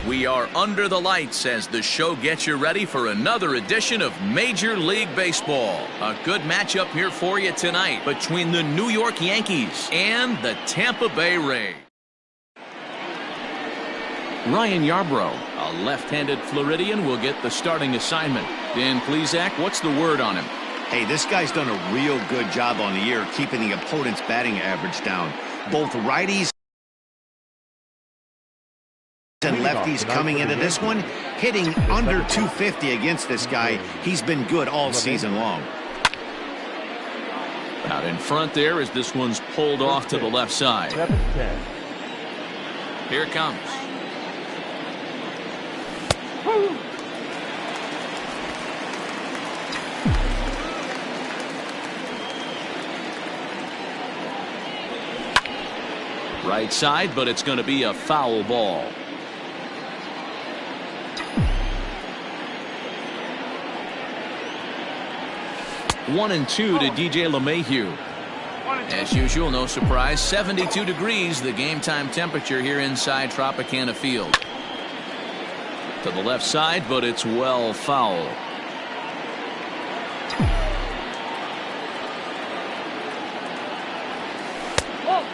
We are under the lights as the show gets you ready for another edition of Major League Baseball. A good matchup here for you tonight between the New York Yankees and the Tampa Bay Rays. Ryan Yarbrough, a left-handed Floridian, will get the starting assignment. Dan Plesac, what's the word on him? Hey, this guy's done a real good job on the year keeping the opponent's batting average down. Both righties and lefties coming into this one, hitting under 250 against this guy. He's been good all season long. Out in front there as this one's pulled off to the left side. Here it comes. Right side, but it's going to be a foul ball. One and two to DJ LeMahieu. As usual, no surprise, 72 degrees, the game time temperature here inside Tropicana Field. To the left side, but it's well foul.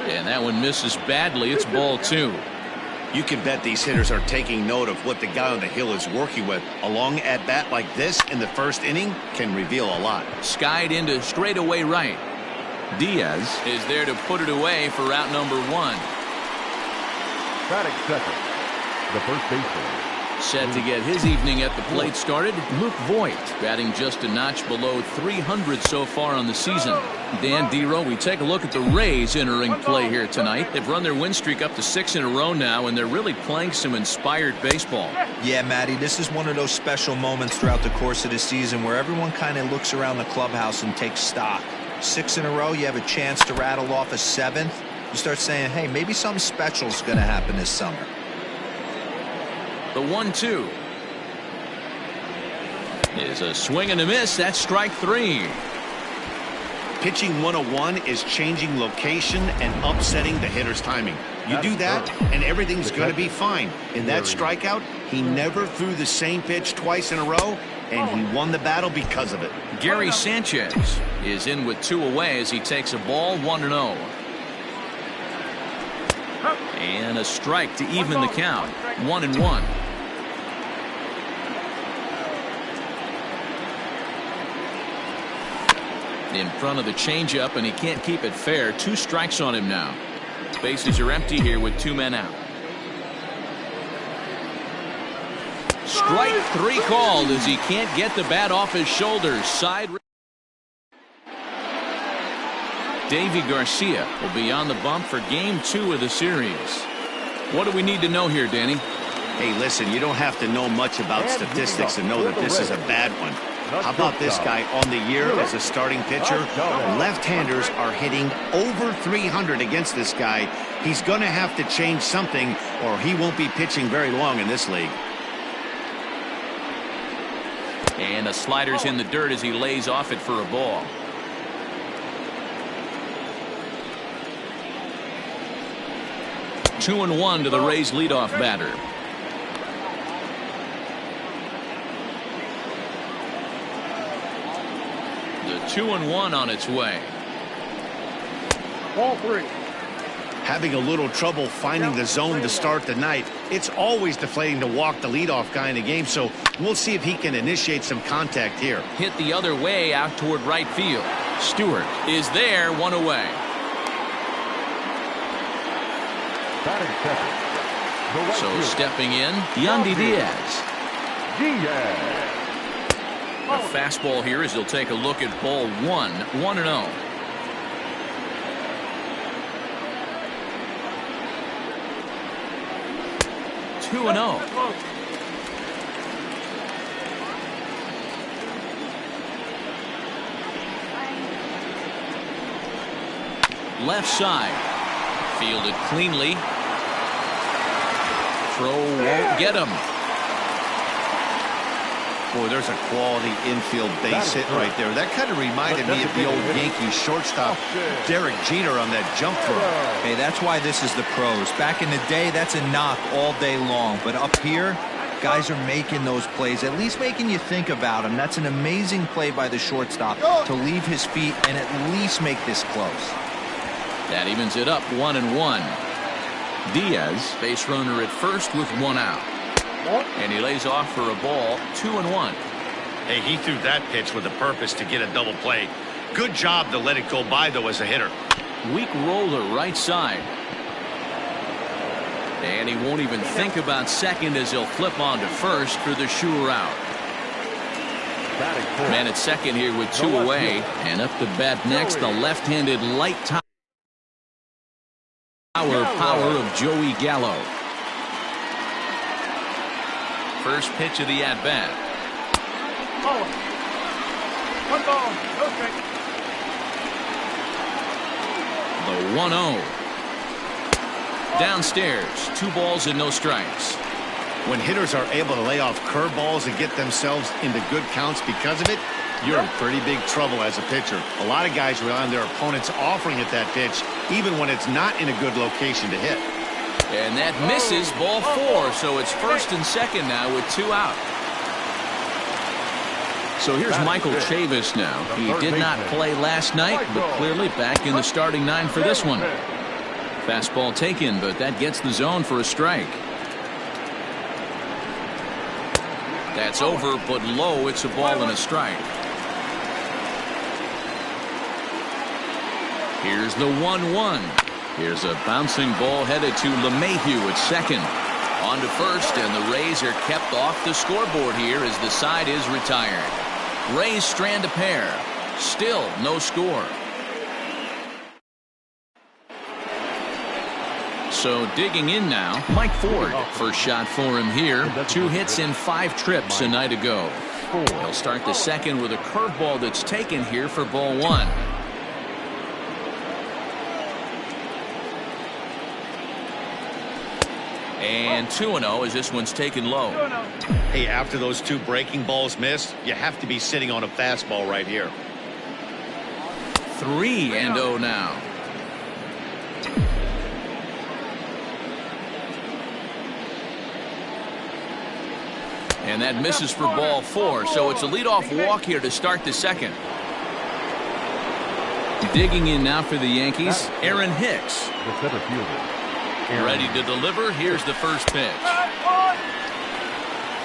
And that one misses badly. It's ball two. You can bet these hitters are taking note of what the guy on the hill is working with. A long at bat like this in the first inning can reveal a lot. Skied into straightaway right. Diaz is there to put it away for out number one. Batting second, the first baseman. Set to get his evening at the plate started, Luke Voigt, batting just a notch below 300 so far on the season. Dan Dero, we take a look at the Rays entering play here tonight. They've run their win streak up to 6 in a row now, and they're really playing some inspired baseball. Yeah, Matty, this is one of those special moments throughout the course of the season where everyone kind of looks around the clubhouse and takes stock. 6 in a row, you have a chance to rattle off a 7th. You start saying, hey, maybe something special is going to happen this summer. The 1-2 is a swing and a miss. That's strike 3. Pitching 101 is changing location and upsetting the hitter's timing. You do that and everything's going to be fine. In that strikeout, he never threw the same pitch twice in a row, and he won the battle because of it. Gary Sanchez is in with 2 away as he takes a ball 1-0. And a strike to even the count. 1-1. In front of the changeup, and he can't keep it fair. 2 strikes on him now. Bases are empty here with 2 men out. Strike 3 called as he can't get the bat off his shoulders. Side. Davy Garcia will be on the bump for game 2 of the series. What do we need to know here, Danny? Hey, listen, you don't have to know much about statistics to know that this is a bad one. How about this guy on the year as a starting pitcher? Left-handers are hitting over 300 against this guy. He's going to have to change something or he won't be pitching very long in this league. And the slider's in the dirt as he lays off it for a ball. Two and one to the Rays leadoff batter. The 2-1 on its way. Ball 3. Having a little trouble finding the zone to start the night. It's always deflating to walk the leadoff guy in the game, so we'll see if he can initiate some contact here. Hit the other way out toward right field. Stewart is there, 1 away. Batting second. So stepping in, Yandy Diaz. A fastball here as he'll take a look at ball 1, 1-0. Two and 0. Left side. Fielded cleanly. Throw won't get him. Boy, there's a quality infield base hit right there. That kind of reminded me of the old Yankees shortstop, Derek Jeter, on that jump throw. Hey, that's why this is the pros. Back in the day, that's a knock all day long. But up here, guys are making those plays, at least making you think about them. That's an amazing play by the shortstop to leave his feet and at least make this close. That evens it up 1-1. Diaz, base runner at first with 1 out. And he lays off for a ball, 2-1. Hey, he threw that pitch with a purpose to get a double play. Good job to let it go by, though, as a hitter. Weak roller right side. And he won't even think about second as he'll flip on to first for the sure out. Man at second here with 2 away. And up to bat next, the left-handed light power of Joey Gallo. First pitch of the at-bat. One ball, no strike. The 1-0. Downstairs, 2 balls and no strikes. When hitters are able to lay off curveballs and get themselves into good counts because of it, you're in pretty big trouble as a pitcher. A lot of guys rely on their opponents offering at that pitch, even when it's not in a good location to hit. And that misses, ball 4, so it's first and second now with 2 out. So here's Michael Chavis now. He did not play last night, but clearly back in the starting 9 for this one. Fastball taken, but that gets the zone for a strike. That's over, but low. It's a ball and a strike. Here's the 1-1. Here's a bouncing ball headed to LeMahieu at second. On to first, and the Rays are kept off the scoreboard here as the side is retired. Rays strand a pair. Still no score. So digging in now, Mike Ford. First shot for him here. 2 hits in 5 trips a night ago. He'll start the second with a curveball that's taken here for ball 1. And 2-0 as this one's taken low. Hey, after those 2 breaking balls missed, you have to be sitting on a fastball right here. 3-0 now. And that misses for ball 4, so it's a leadoff walk here to start the second. Digging in now for the Yankees, Aaron Hicks. The center fielder. Ready to deliver. Here's the first pitch.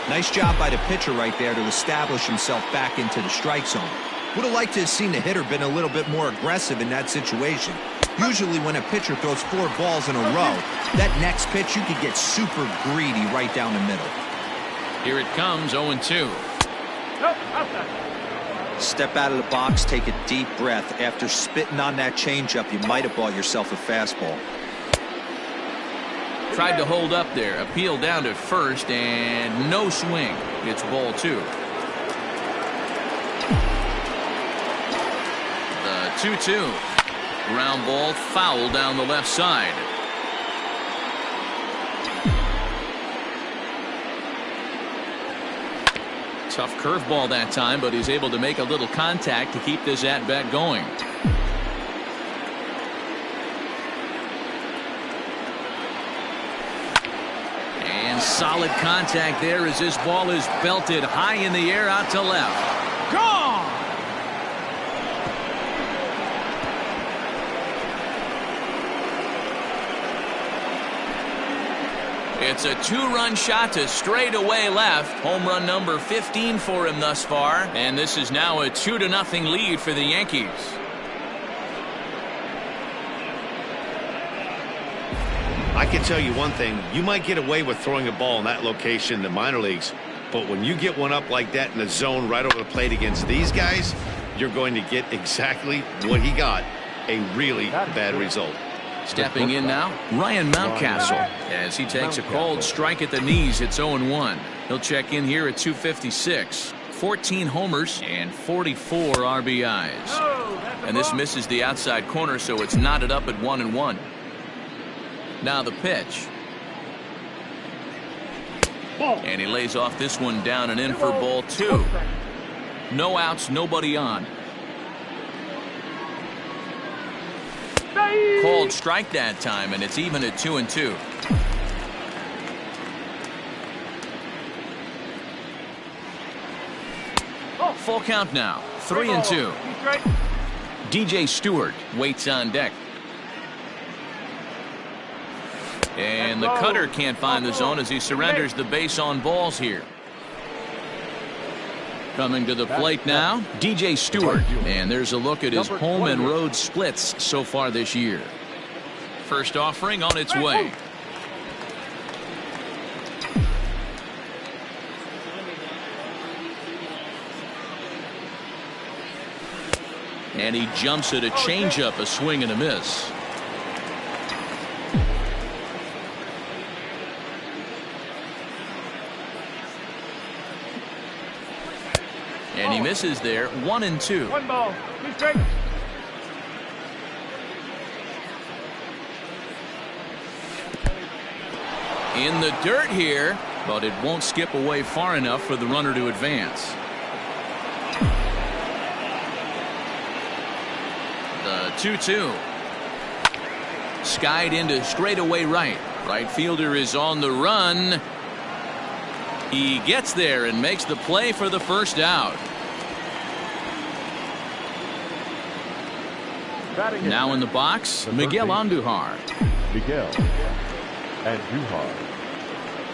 Nice job by the pitcher right there to establish himself back into the strike zone. Would have liked to have seen the hitter been a little bit more aggressive in that situation. Usually when a pitcher throws 4 balls in a row, that next pitch you could get super greedy right down the middle. Here it comes, 0-2. Step out of the box, take a deep breath. After spitting on that changeup, you might have bought yourself a fastball. Tried to hold up there. Appeal down to first, and no swing. It's ball 2. The 2-2. Ground ball foul down the left side. Tough curveball that time, but he's able to make a little contact to keep this at-bat going. And solid contact there as this ball is belted high in the air out to left. Gone! It's a 2-run shot to straightaway left. Home run number 15 for him thus far. And this is now a 2-0 lead for the Yankees. I can tell you one thing. You might get away with throwing a ball in that location in the minor leagues. But when you get one up like that in the zone right over the plate against these guys, you're going to get exactly what he got. A really bad result. Stepping in now, Ryan Mountcastle, as he takes a cold strike at the knees. It's 0-1. He'll check in here at 256. 14 homers and 44 RBIs. And this misses the outside corner, so it's knotted up at 1-1. Now the pitch. And he lays off this one down and in for ball 2. No outs, nobody on. Called strike that time, and it's even at 2-2. Full count now, 3-2. DJ Stewart waits on deck. And the cutter can't find the zone as he surrenders the base on balls here. Coming to the plate now, DJ Stewart. And there's a look at his home and road splits so far this year. First offering on its way. And he jumps at a changeup, a swing and a miss. And he misses there, 1-2. 1 ball, 2 strikes. In the dirt here, but it won't skip away far enough for the runner to advance. The 2-2. Skied into straightaway right. Right fielder is on the run. He gets there and makes the play for the first out. Now in the box, Miguel Andujar. Miguel Andujar.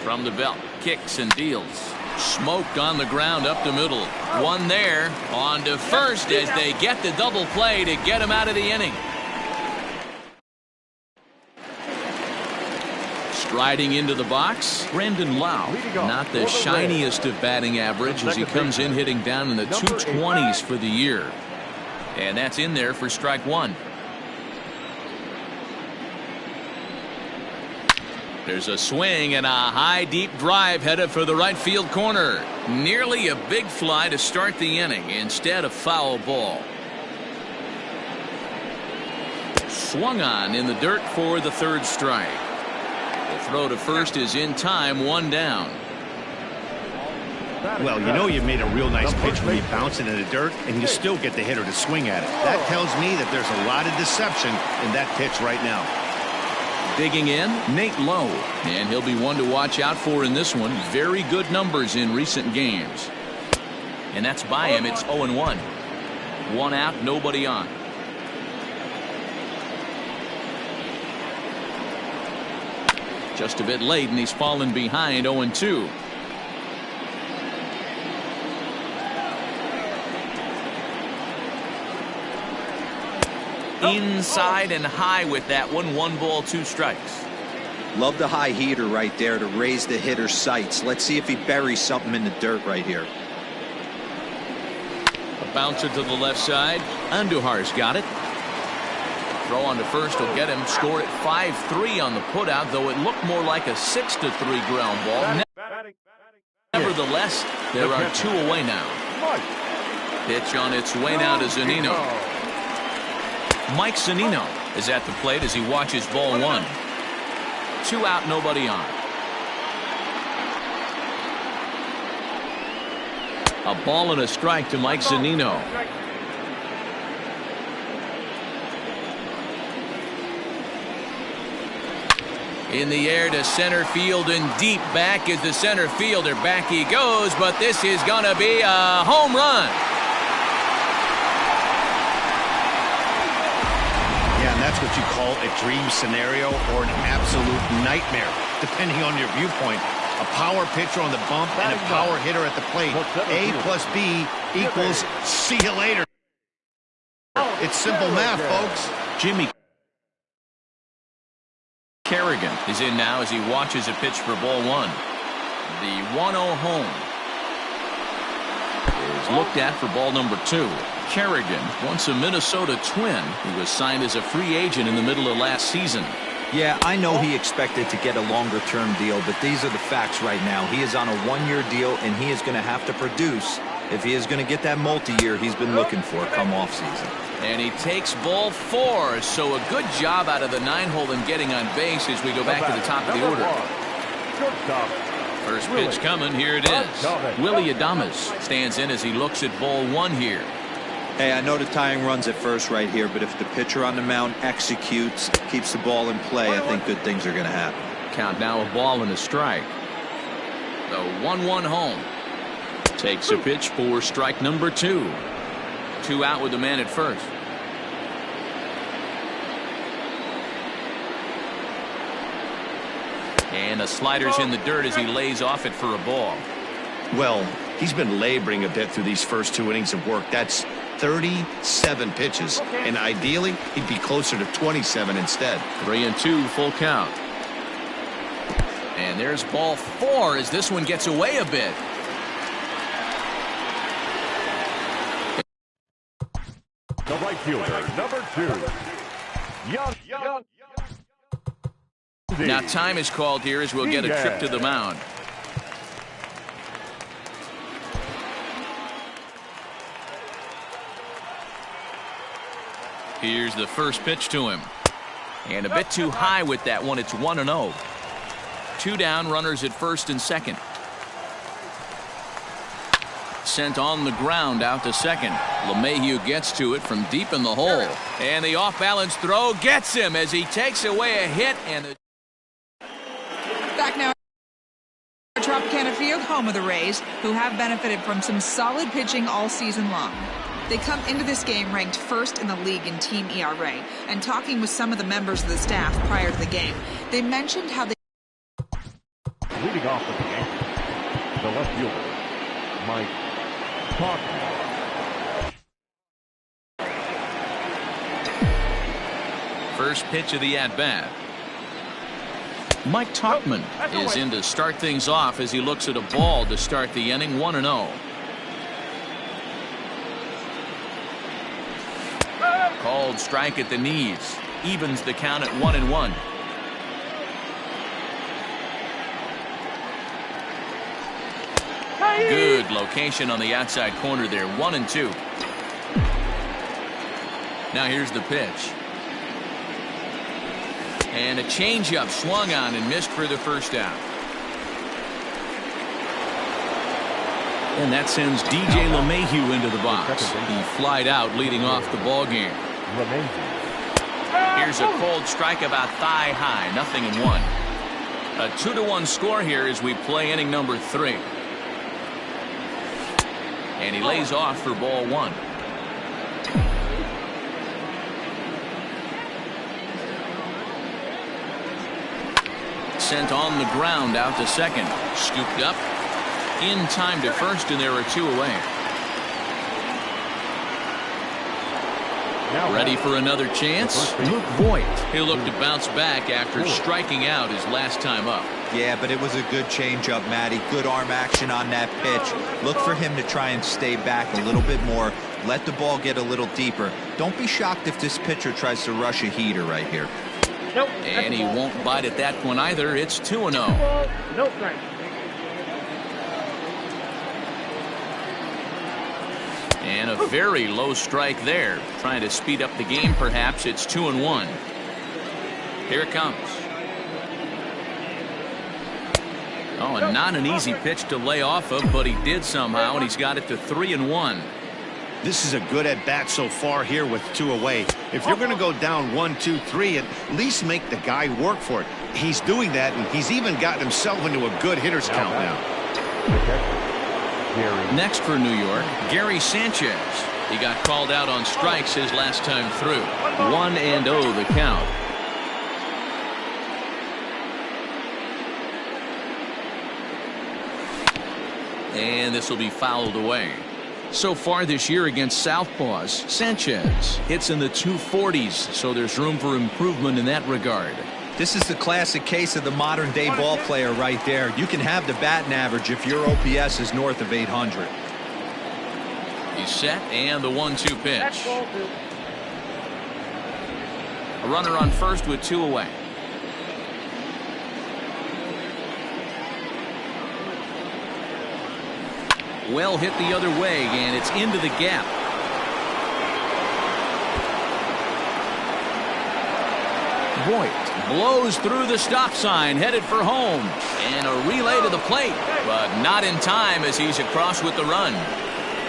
From the belt, kicks and deals. Smoked on the ground up the middle. One there, on to first as they get the double play to get him out of the inning. Striding into the box, Brandon Lau. Not the shiniest of batting average as he comes in hitting down in the 220s for the year. And that's in there for strike 1. There's a swing and a high deep drive headed for the right field corner. Nearly a big fly to start the inning. Instead, a foul ball. Swung on in the dirt for the third strike. The throw to first is in time, 1 down. Well, you know you made a real nice pitch when you bounce it in the dirt and you still get the hitter to swing at it. That tells me that there's a lot of deception in that pitch right now. Digging in, Nate Lowe. And he'll be one to watch out for in this one. Very good numbers in recent games. And that's by him. It's 0-1. 1 out, nobody on. Just a bit late, and he's fallen behind 0-2. Inside and high with that one. 1 ball, 2 strikes. Love the high heater right there to raise the hitter's sights. Let's see if he buries something in the dirt right here. A bouncer to the left side. Andujar's got it. Throw on to first will get him. Score at 5-3 on the putout, though it looked more like a 6-3 ground ball. Nevertheless, there are 2 away now. Pitch on its way now to Zunino. Mike Zunino is at the plate as he watches ball 1. 2 out, nobody on. A ball and a strike to Mike Zunino. In the air to center field and deep. Back is the center fielder. Back he goes, but this is going to be a home run. Yeah, and that's what you call a dream scenario or an absolute nightmare, depending on your viewpoint. A power pitcher on the bump and a power hitter at the plate. A plus B equals see you later. It's simple math, folks. Jimmy Kerrigan is in now as he watches a pitch for ball 1. The 1-0 home is looked at for ball number 2. Kerrigan, once a Minnesota Twin, he was signed as a free agent in the middle of last season. Yeah, I know he expected to get a longer-term deal, but these are the facts right now. He is on a 1-year deal, and he is going to have to produce if he is going to get that multi-year he's been looking for come off-season. And he takes ball 4, so a good job out of the 9-hole in getting on base as we go back to the top of the order. First pitch coming. Here it is. Willie Adames stands in as he looks at ball one here. Hey, I know the tying runs at first right here, but if the pitcher on the mound executes, keeps the ball in play, I think good things are going to happen. Count now a ball and a strike. The 1-1 home. Takes a pitch for strike number 2. 2 out with the man at first. And the slider's in the dirt as he lays off it for a ball. Well, he's been laboring a bit through these first 2 innings of work. That's 37 pitches, and ideally he'd be closer to 27 instead. 3-2 full count. And there's ball 4 as this one gets away a bit. The right fielder, number 2. Young. Now time is called here as we'll get a trip to the mound. Here's the first pitch to him. And a bit too high with that one. It's 1-0. 2 down, runners at first and second. Sent on the ground out to second. LeMahieu gets to it from deep in the hole. And the off-balance throw gets him as he takes away a hit. And back now at Tropicana Field, home of the Rays, who have benefited from some solid pitching all season long. They come into this game ranked first in the league in team ERA, and talking with some of the members of the staff prior to the game, they mentioned how they Leading off the game, the left fielder, Mike Tauchman. first pitch of the at-bat. Mike Tauchman is in to start things off as he looks at a ball to start the inning. 1-0. Called strike at the knees. Evens the count at 1-1. Good location on the outside corner there. 1-2. Now here's the pitch. And a changeup swung on and missed for the first out. And that sends DJ LeMahieu into the box. He flied out leading off the ball game. Here's a cold strike about thigh high. 0-1. A 2-1 score here as we play inning number 3. And he lays off for ball 1. Sent on the ground out to second. Scooped up. In time to first, and there are 2 away. Ready for another chance? Luke Voigt. He'll look to bounce back after striking out his last time up. Yeah, but it was a good changeup, Matty. Good arm action on that pitch. Look for him to try and stay back a little bit more. Let the ball get a little deeper. Don't be shocked if this pitcher tries to rush a heater right here. And he won't bite at that one either. It's 2-0. No strike. And a very low strike there. Trying to speed up the game, perhaps. It's 2-1. Here it comes. Oh, and not an easy pitch to lay off of, but he did somehow, and he's got it to 3-1. This is a good at-bat so far here with 2 away. If you're going to go down 1, 2, 3, at least make the guy work for it. He's doing that, and he's even gotten himself into a good hitter's count now. Next for New York, Gary Sanchez. He got called out on strikes his last time through. 1-0 the count. And this will be fouled away. So far this year against Southpaws, Sanchez hits in the 240s, so there's room for improvement in that regard. This is the classic case of the modern-day ball player right there. You can have the batting average if your OPS is north of 800. He's set, and the 1-2 pitch. A runner on first with 2 away. Well hit the other way, and it's into the gap. Voigt blows through the stop sign, headed for home. And a relay to the plate, but not in time as he's across with the run.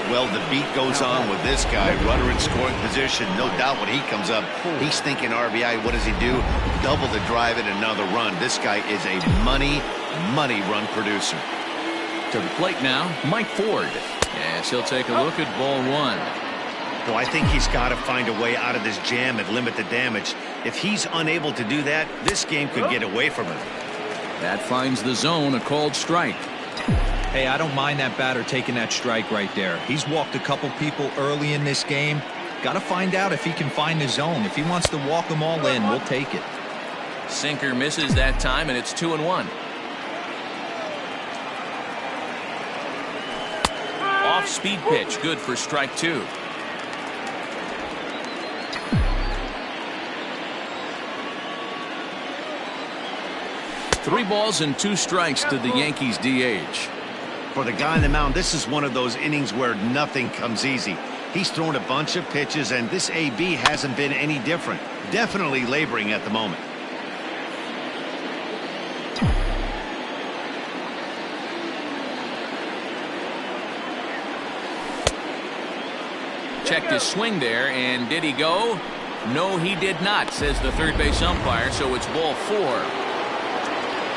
Well, the beat goes on with this guy. Runner in scoring position. No doubt when he comes up, he's thinking RBI. What does he do? Double the drive and another run. This guy is a money run producer. To the plate now, Mike Ford. Yes, he'll take a look at ball one. Well, I think he's got to find a way out of this jam and limit the damage. If he's unable to do that, this game could get away from him. That finds the zone, a called strike. Hey, I don't mind that batter taking that strike right there. He's walked a couple people early in this game. Got to find out if he can find the zone. If he wants to walk them all in, we'll take it. Sinker misses that time, and it's 2-1. Off-speed pitch, good for strike two. Three balls and two strikes to the Yankees DH. For the guy on the mound, this is one of those innings where nothing comes easy. He's thrown a bunch of pitches, and this AB hasn't been any different. Definitely laboring at the moment. Checked his swing there, and did he go? No, he did not, says the third base umpire, so it's ball four.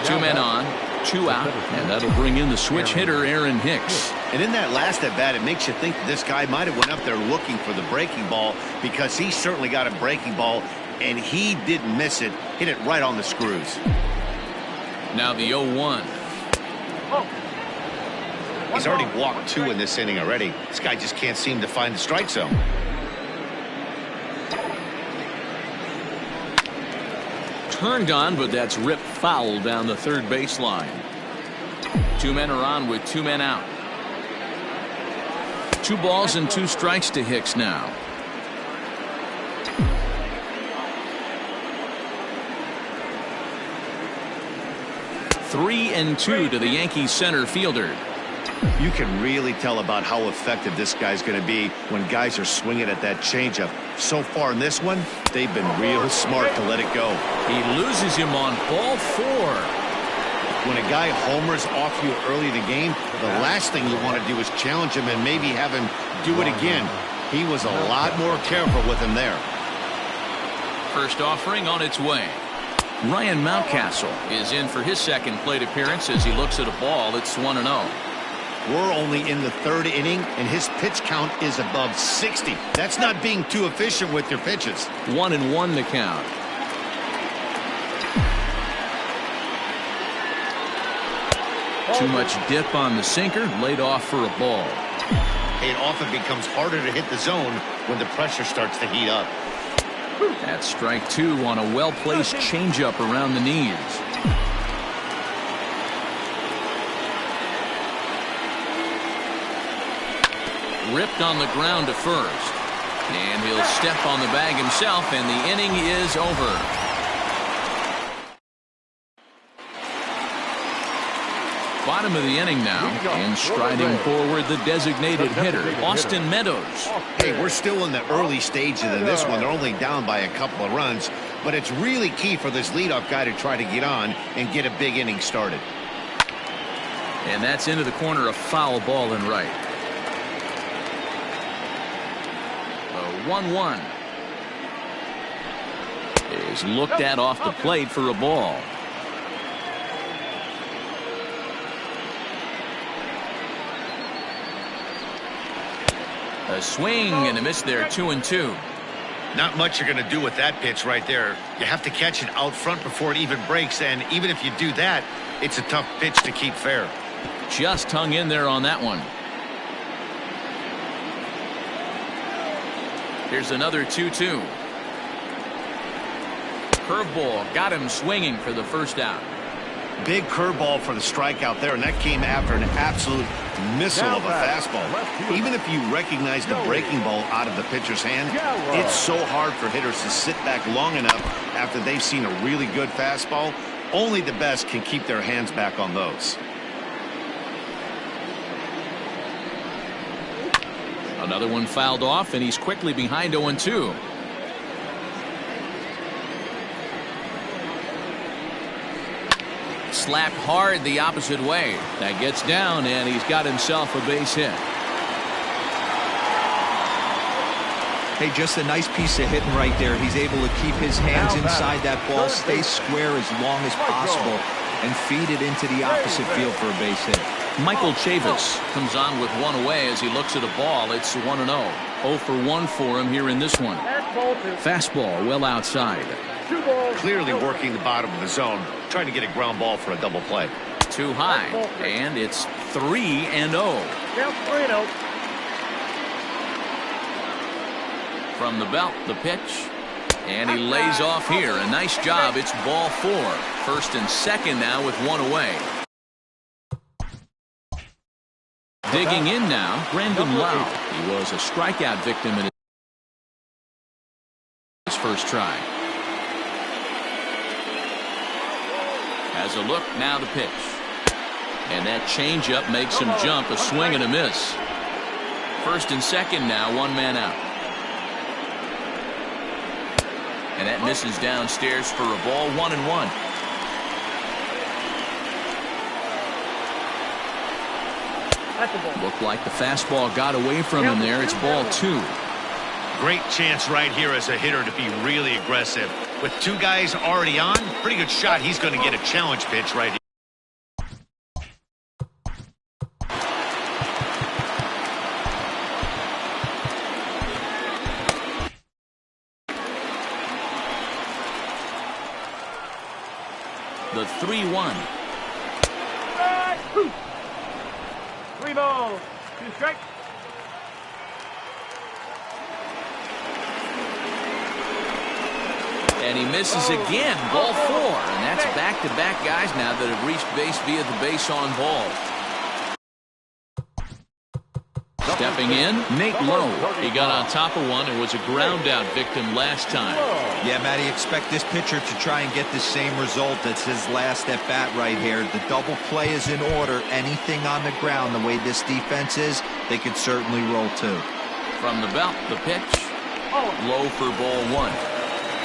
Two men on, two out, and that'll bring in the switch hitter, Aaron Hicks. And in that last at bat, it makes you think that this guy might have went up there looking for the breaking ball, because he certainly got a breaking ball, and he didn't miss it. Hit it right on the screws. Now the 0-1. He's already walked two in this inning already. This guy just can't seem to find the strike zone. Turned on, but that's ripped foul down the third baseline. Two men are on with two men out. 2 balls and 2 strikes to Hicks now. Three and 2 to the Yankees center fielder. You can really tell about how effective this guy's going to be when guys are swinging at that changeup. So far in this one, they've been real smart to let it go. He loses him on ball 4. When a guy homers off you early in the game, the last thing you want to do is challenge him and maybe have him do it again. He was a lot more careful with him there. First offering on its way. Ryan Mountcastle is in for his second plate appearance as he looks at a ball that's 1-0. We're only in the third inning, and his pitch count is above 60. That's not being too efficient with your pitches. 1-1 the count. Too much dip on the sinker, laid off for a ball. It often becomes harder to hit the zone when the pressure starts to heat up. That's strike 2 on a well-placed changeup around the knees. Ripped on the ground to first. And he'll step on the bag himself, and the inning is over. Bottom of the inning now, and striding forward the designated hitter, Austin Meadows. Hey, we're still in the early stages of this one. They're only down by a couple of runs, but it's really key for this leadoff guy to try to get on and get a big inning started. And that's into the corner, a foul ball and right. 1-1 is looked at off the plate for a ball. A swing and a miss there, 2-2. Not much you're going to do with that pitch right there. You have to catch it out front before it even breaks, and even if you do that, it's a tough pitch to keep fair. Just hung in there on that one. Here's another 2-2. Curveball got him swinging for the first out. Big curveball for the strikeout there, and that came after an absolute missile of a fastball. Even if you recognize the breaking ball out of the pitcher's hand, it's so hard for hitters to sit back long enough after they've seen a really good fastball. Only the best can keep their hands back on those. Another one fouled off, and he's quickly behind 0-2. slapped hard the opposite way. That gets down, and he's got himself a base hit. Hey, just a nice piece of hitting right there. He's able to keep his hands inside that ball, stay square as long as possible, and feed it into the opposite field for a base hit. Michael Chavis comes on with one away as he looks at a ball. It's 1-0. 0 for 1 for him here in this one. Fastball well outside. Clearly working the bottom of the zone, trying to get a ground ball for a double play. Too high, and it's 3-0. From the belt, the pitch, and he lays off here. A nice job. It's ball 4. First and second now with one away. Digging in now, Brandon Lau. He was a strikeout victim in his first try. Has a look, now the pitch. And that changeup makes him jump, a swing and a miss. First and second now, one man out. And that misses downstairs for a ball, 1-1. Looked like the fastball got away from him there. It's ball 2. Great chance right here as a hitter to be really aggressive. With 2 guys already on, pretty good shot. He's going to get a challenge pitch right here. The 3-1. 3 balls, 2 strikes. And he misses again. Ball 4. And that's back-to-back guys now that have reached base via the base on ball. Stepping in, Nate Lowe. He got on top of one and was a ground out victim last time. Yeah, Matty, expect this pitcher to try and get the same result. That's his last at bat right here. The double play is in order. Anything on the ground, the way this defense is, they could certainly roll too. From the belt, the pitch. Low for ball 1.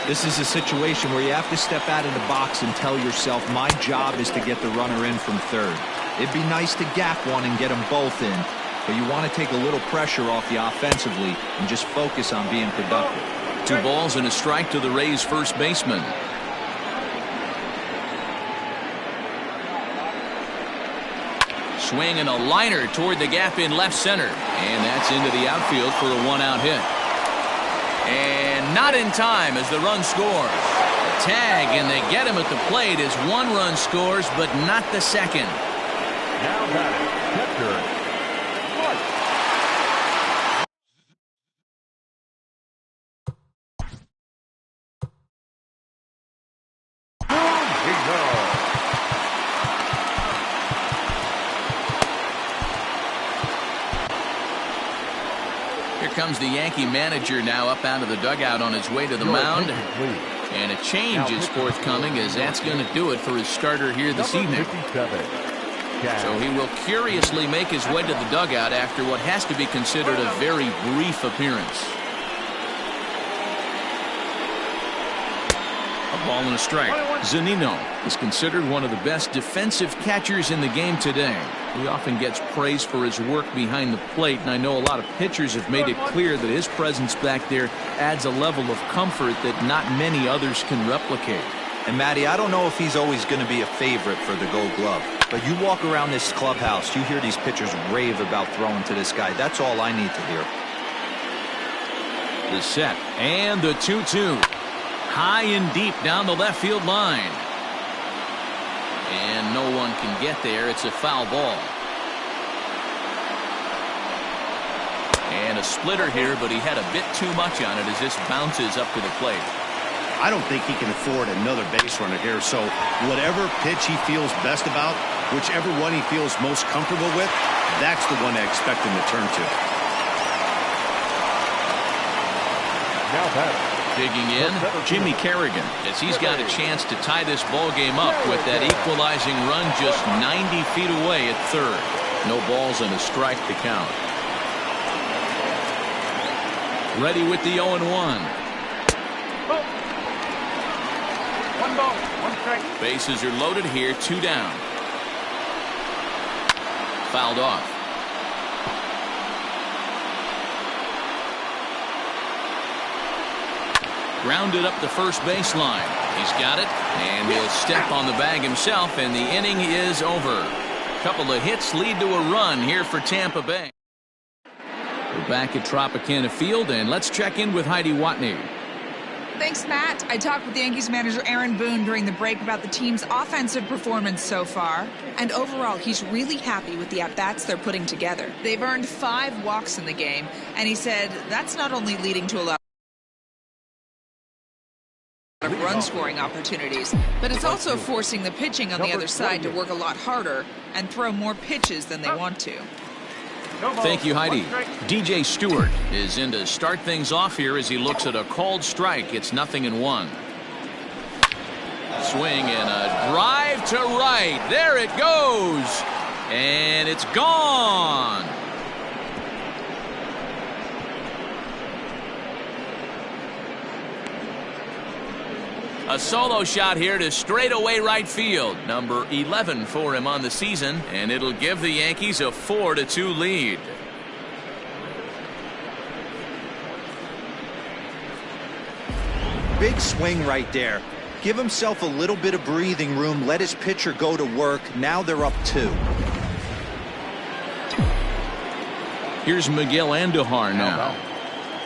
This is a situation where you have to step out of the box and tell yourself, my job is to get the runner in from third. It'd be nice to gap one and get them both in, but you want to take a little pressure off the offensively and just focus on being productive. 2 balls and a strike to the Rays first baseman. Swing and a liner toward the gap in left center. And that's into the outfield for a 1-out hit. And not in time as the run scores. A tag, and they get him at the plate as 1 run scores, but not the second. Now batting, catcher. Comes the Yankee manager now up out of the dugout on his way to the mound. And a change is forthcoming as that's going to do it for his starter here this evening. So he will curiously make his way to the dugout after what has to be considered a very brief appearance. A ball and a strike. Zunino is considered one of the best defensive catchers in the game today. He often gets praise for his work behind the plate, and I know a lot of pitchers have made it clear that his presence back there adds a level of comfort that not many others can replicate. And Matty, I don't know if he's always going to be a favorite for the Gold Glove, but you walk around this clubhouse, you hear these pitchers rave about throwing to this guy. That's all I need to hear. The set and the 2-2. High and deep down the left field line. And no one can get there. It's a foul ball. And a splitter here, but he had a bit too much on it as this bounces up to the plate. I don't think he can afford another base runner here, so whatever pitch he feels best about, whichever one he feels most comfortable with, that's the one I expect him to turn to. Now batting. Digging in, Jimmy Kerrigan, as he's got a chance to tie this ball game up with that equalizing run just 90 feet away at third. No balls and a strike to count. Ready with the 0-1. 1 ball, 1 strike. Bases are loaded here, 2 down. Fouled off. Grounded up the first baseline. He's got it, and he'll step on the bag himself, and the inning is over. A couple of hits lead to a run here for Tampa Bay. We're back at Tropicana Field, and let's check in with Heidi Watney. Thanks, Matt. I talked with Yankees manager Aaron Boone during the break about the team's offensive performance so far. And overall, he's really happy with the at-bats they're putting together. They've earned 5 walks in the game, and he said that's not only leading to a lot of run-scoring opportunities, but it's also forcing the pitching on the other side to work a lot harder and throw more pitches than they want to. Thank you, Heidi. DJ Stewart is in to start things off here as he looks at a called strike. It's 0-1. Swing and a drive to right. There it goes. And it's gone. A solo shot here to straightaway right field. Number 11 for him on the season, and it'll give the Yankees a 4-2 lead. Big swing right there. Give himself a little bit of breathing room. Let his pitcher go to work. Now they're up 2. Here's Miguel Andujar now.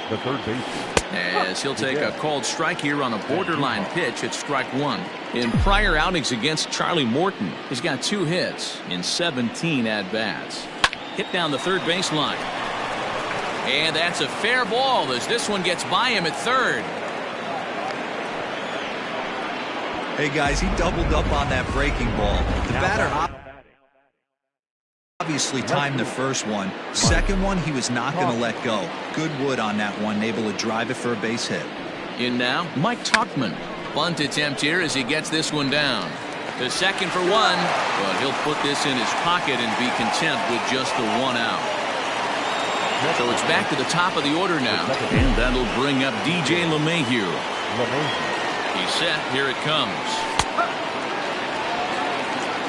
The third base. As he'll take a called strike here on a borderline pitch at strike 1. In prior outings against Charlie Morton, he's got 2 hits in 17 at-bats. Hit down the third baseline. And that's a fair ball as this one gets by him at third. Hey, guys, he doubled up on that breaking ball. The batter obviously timed the first one. Second one, he was not going to let go. Good wood on that one, able to drive it for a base hit. In now, Mike Tauchman. Bunt attempt here as he gets this one down. The second for 1, but he'll put this in his pocket and be content with just the 1 out. So it's back to the top of the order now, and that'll bring up DJ LeMahieu. He's set. Here it comes.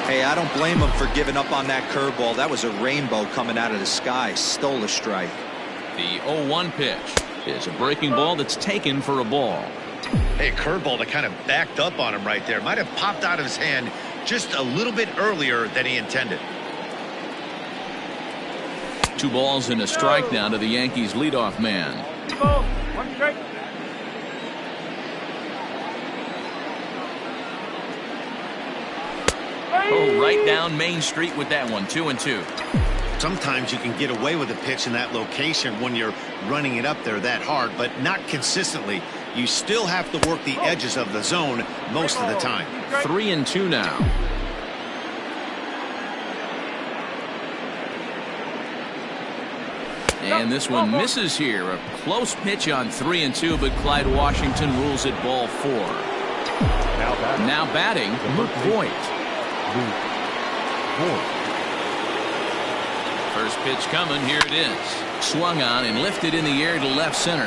Hey, I don't blame him for giving up on that curveball. That was a rainbow coming out of the sky. Stole a strike. The 0-1 pitch is a breaking ball that's taken for a ball. Hey, curveball that kind of backed up on him right there. Might have popped out of his hand just a little bit earlier than he intended. 2 balls and a strike now to the Yankees leadoff man. 2 balls, 1 strike. Oh, right down Main Street with that one. 2-2. Sometimes you can get away with a pitch in that location when you're running it up there that hard, but not consistently. You still have to work the edges of the zone most of the time. 3-2 now. And this one misses here. A close pitch on 3-2, but Clyde Washington rules it ball 4. Now batting, Luke Voigt. First pitch coming. Here it is. Swung on and lifted in the air to left center.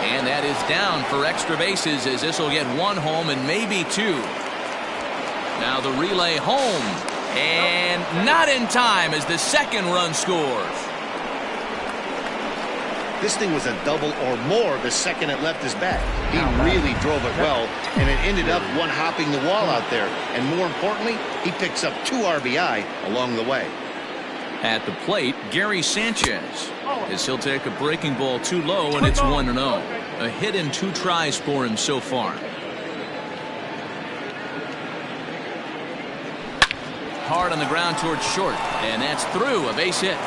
And that is down for extra bases as this will get 1 home and maybe 2. Now the relay home. And not in time as the second run scores. This thing was a double or more the second it left his bat. He really drove it well, and it ended up one-hopping the wall out there. And more importantly, he picks up 2 RBI along the way. At the plate, Gary Sanchez, as he'll take a breaking ball too low, and it's 1-0. A hit in 2 tries for him so far. Hard on the ground towards short, and that's through. A base hit.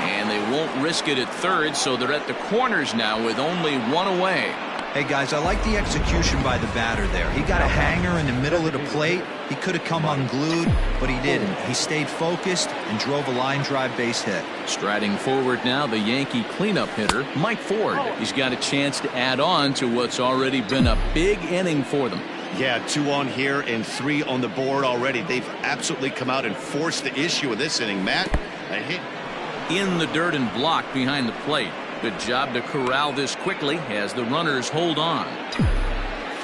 And they won't risk it at third, so they're at the corners now with only 1 away. Hey, guys, I like the execution by the batter there. He got a hanger in the middle of the plate. He could have come unglued, but he didn't. He stayed focused and drove a line drive base hit. Striding forward now, the Yankee cleanup hitter, Mike Ford. He's got a chance to add on to what's already been a big inning for them. Yeah, 2 on here and 3 on the board already. They've absolutely come out and forced the issue of this inning. Matt, a hit in the dirt and blocked behind the plate. Good job to corral this quickly as the runners hold on.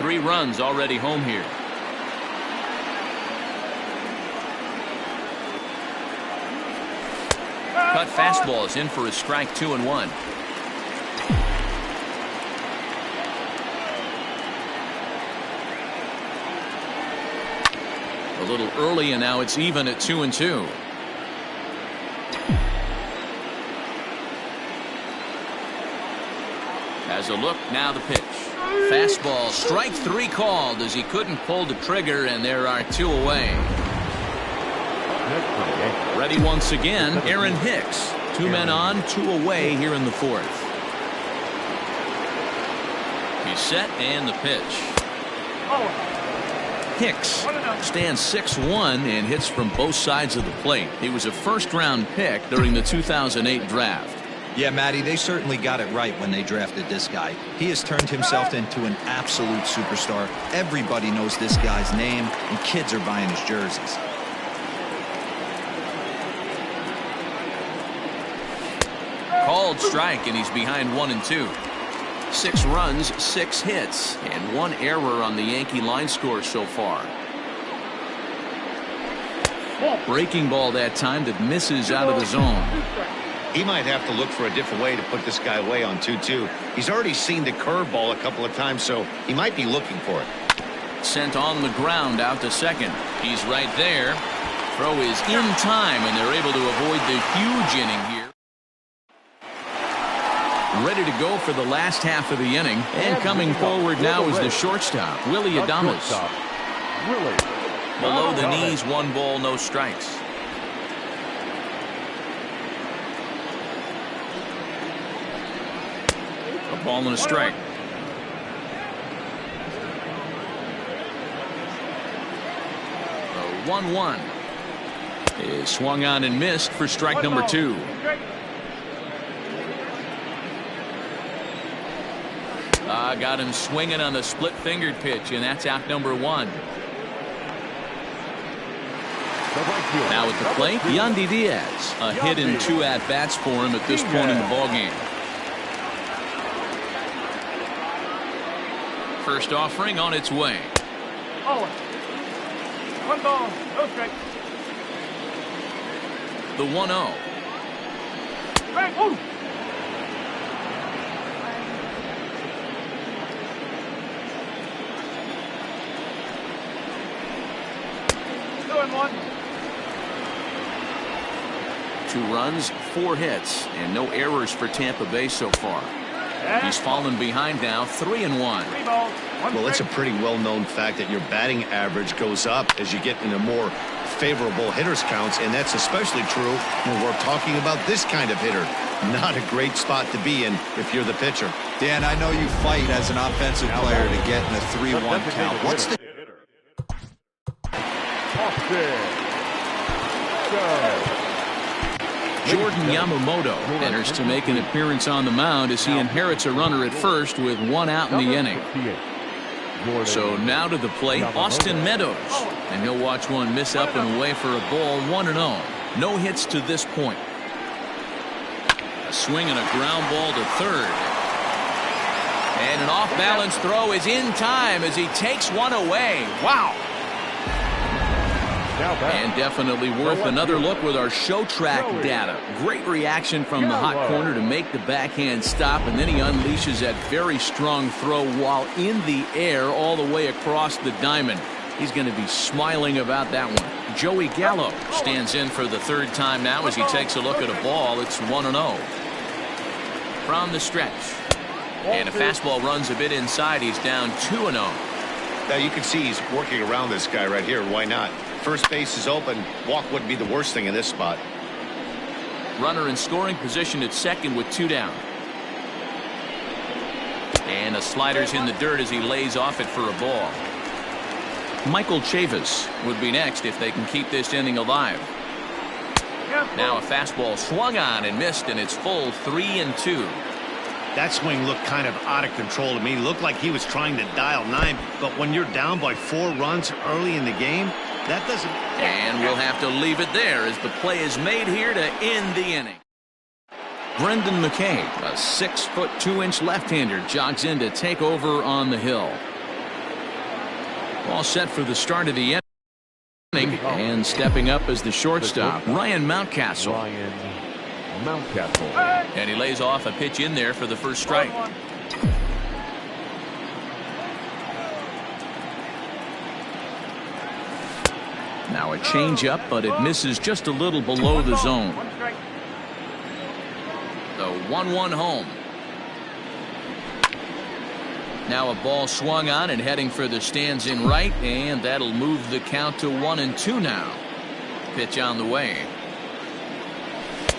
3 runs already home here. Cut fastball is in for a strike, 2-1. A little early, and now it's even at 2-2. Has a look, now the pitch. Fastball, strike 3 called as he couldn't pull the trigger, and there are 2 away. Ready once again, Aaron Hicks. 2 men on, 2 away here in the 4th. He's set, and the pitch. Hicks stands 6'1" and hits from both sides of the plate. He was a first-round pick during the 2008 draft. Yeah, Matty, they certainly got it right when they drafted this guy. He has turned himself into an absolute superstar. Everybody knows this guy's name, and kids are buying his jerseys. Called strike, and he's behind 1-2. 6 runs, 6 hits, and 1 error on the Yankee line score so far. Breaking ball that time that misses out of the zone. He might have to look for a different way to put this guy away on 2-2. He's already seen the curveball a couple of times, so he might be looking for it. Sent on the ground out to second. He's right there. Throw is in time, and they're able to avoid the huge inning here. Ready to go for the last half of the inning, and coming forward now is the shortstop, Willie Adames. Below the knees, 1 ball, no strikes. A ball and a strike. The 1-1 is swung on and missed for strike number 2. Got him swinging on the split-fingered pitch, and that's out number 1. Now at the plate, Yandy Diaz. A hit and 2 at-bats for him at this point in the ballgame. First offering on its way. 1 ball, no strike. The 1-0. Two runs, 4 hits, and no errors for Tampa Bay so far. He's fallen behind now, 3-1. Well, it's a pretty well-known fact that your batting average goes up as you get into more favorable hitters counts, and that's especially true when we're talking about this kind of hitter. Not a great spot to be in if you're the pitcher. Dan, I know you fight as an offensive player to get in a 3-1 count. What's the... Jordan Yamamoto enters to make an appearance on the mound as he inherits a runner at first with 1 out in the inning. So now to the plate, Austin Meadows, and he'll watch one miss up and away for a ball, 1-0. No hits to this point. A swing and a ground ball to third. And an off-balance throw is in time as he takes one away. Wow. And definitely worth another look with our show track data. Great reaction from the hot corner to make the backhand stop, and then he unleashes that very strong throw while in the air all the way across the diamond. He's going to be smiling about that one. Joey Gallo stands in for the 3rd time now as he takes a look at a ball. It's 1-0. From the stretch. And a fastball runs a bit inside. He's down 2-0. Now you can see he's working around this guy right here. Why not? First base is open. Walk wouldn't be the worst thing in this spot. Runner in scoring position at second with 2 down. And a slider's in the dirt as he lays off it for a ball. Michael Chavis would be next if they can keep this inning alive. Now a fastball swung on and missed, and it's full 3-2. That swing looked kind of out of control to me. Looked like he was trying to dial 9, but when you're down by 4 runs early in the game, that doesn't... And we'll have to leave it there as the play is made here to end the inning. Brendan McKay, a 6'2" left-hander, jogs in to take over on the hill. All set for the start of the inning. And stepping up as the shortstop, Ryan Mountcastle. And he lays off a pitch in there for the first strike. Now a changeup, but it misses just a little below the zone. The 1-1 home. Now a ball swung on and heading for the stands in right, and that'll move the count to 1-2 now. Pitch on the way.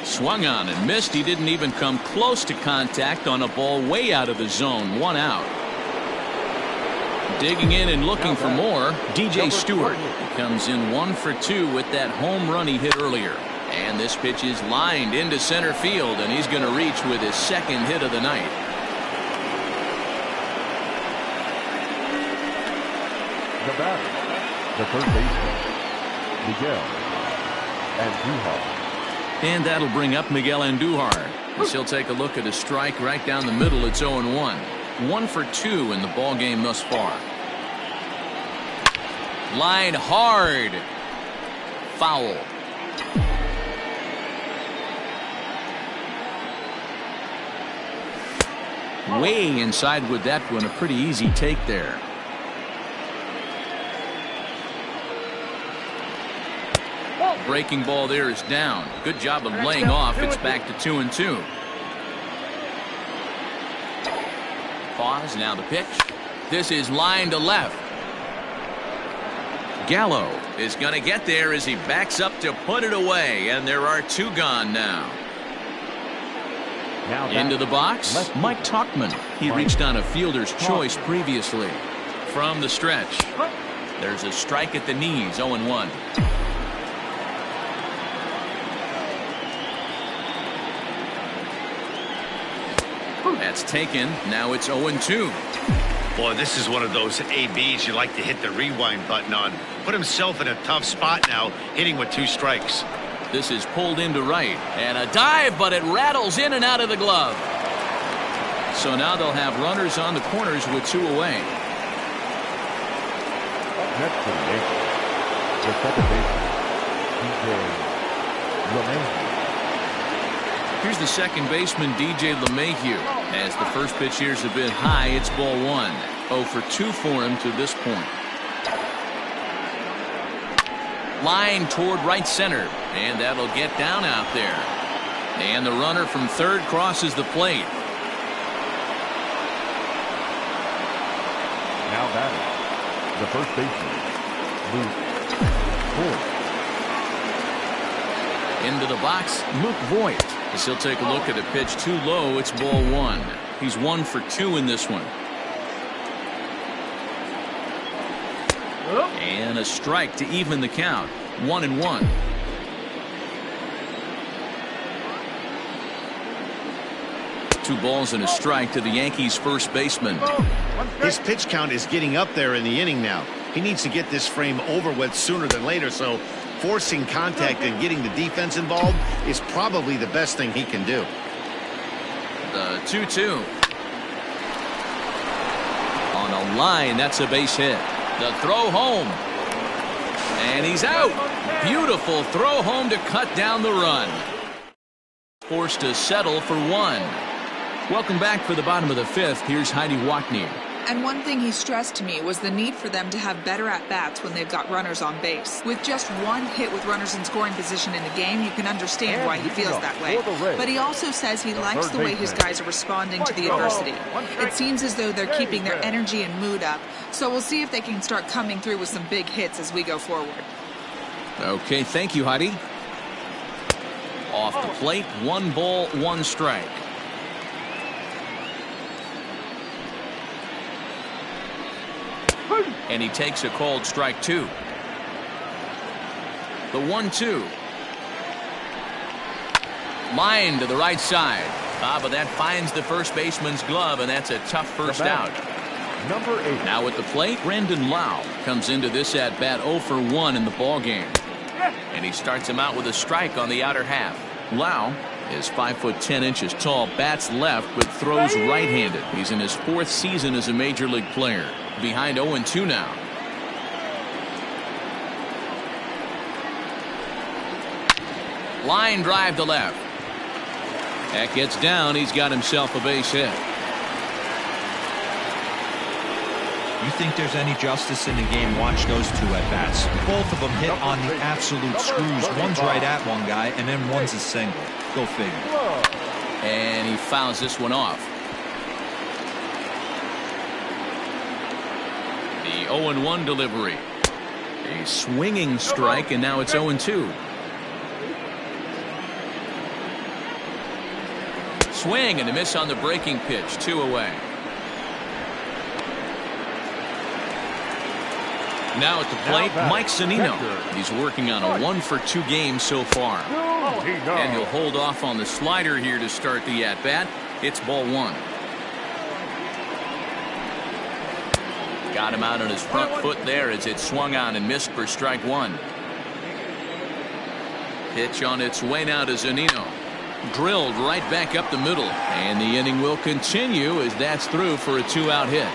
Swung on and missed. He didn't even come close to contact on a ball way out of the zone. 1 out. Digging in and looking for more, DJ Stewart. He comes in 1 for 2 with that home run he hit earlier. And this pitch is lined into center field, and he's going to reach with his second hit of the night. The batter, the third baseman, Miguel Andujar. And that'll bring up Miguel Andujar, as he'll take a look at a strike right down the middle. It's 0-1. 1 for 2 in the ball game thus far. Line hard. Foul. Way inside with that one. A pretty easy take there. Breaking ball there is down. Good job of laying off. It's back to 2-2. Pause. Now the pitch. This is line to left. Gallo is going to get there as he backs up to put it away, and there are 2 gone now. Into the box, Mike Tauchman. He reached on a fielder's choice previously. From the stretch, there's a strike at the knees. 0-1. That's taken. Now it's 0-2. Boy, this is one of those ABs you like to hit the rewind button on. Put himself in a tough spot now, hitting with 2 strikes. This is pulled into right. And a dive, but it rattles in and out of the glove. So now they'll have runners on the corners with 2 away. Next to the Yankees, the second baseman, DJ LeMahieu. Here's the second baseman, DJ LeMahieu. As the first pitch here's a bit high, it's ball 1. 0 for 2 for him to this point. Line toward right center, and that'll get down out there. And the runner from third crosses the plate. Now batting, the first baseman, Luke Voigt. Into the box, Luke Voigt. As he'll take a look at a pitch too low, it's ball 1. He's 1 for 2 in this one. And a strike to even the count. 1-1. Two balls and a strike to the Yankees first baseman. His pitch count is getting up there in the inning now. He needs to get this frame over with sooner than later, so forcing contact and getting the defense involved is probably the best thing he can do. The 2-2. On a line, that's a base hit. The throw home. And he's out. Beautiful throw home to cut down the run. Forced to settle for 1. Welcome back for the bottom of the 5th. Here's Heidi Watney. And one thing he stressed to me was the need for them to have better at-bats when they've got runners on base. With just 1 hit with runners in scoring position in the game, you can understand why he feels that way. But he also says he likes the way his guys are responding to the adversity. It seems as though they're keeping their energy and mood up. So we'll see if they can start coming through with some big hits as we go forward. Okay, thank you, Heidi. Off the plate, 1 ball, 1 strike. And he takes a called strike 2. The 1-2. Line to the right side. But that finds the first baseman's glove, and that's a tough first out. Number 8. Now at the plate, Brandon Lau comes into this at bat 0 for 1 in the ball game. And he starts him out with a strike on the outer half. Lau is 5'10" tall, bats left, but throws right-handed. He's in his 4th season as a major league player. Behind 0-2 now. Line drive to left. That gets down. He's got himself a base hit. You think there's any justice in the game? Watch those two at-bats. Both of them hit on the absolute screws. One's right at one guy, and then one's a single. Go figure. And he fouls this one off. The 0-1 delivery. A swinging strike, and now it's 0-2. Swing and a miss on the breaking pitch. 2 away. Now at the plate, Mike Zunino. He's working on a 1-for-2 game so far. And he'll hold off on the slider here to start the at-bat. It's ball 1. Got him out on his front foot there as it swung on and missed for strike 1. Pitch on its way now to Zunino. Drilled right back up the middle. And the inning will continue as that's through for a 2-out hit.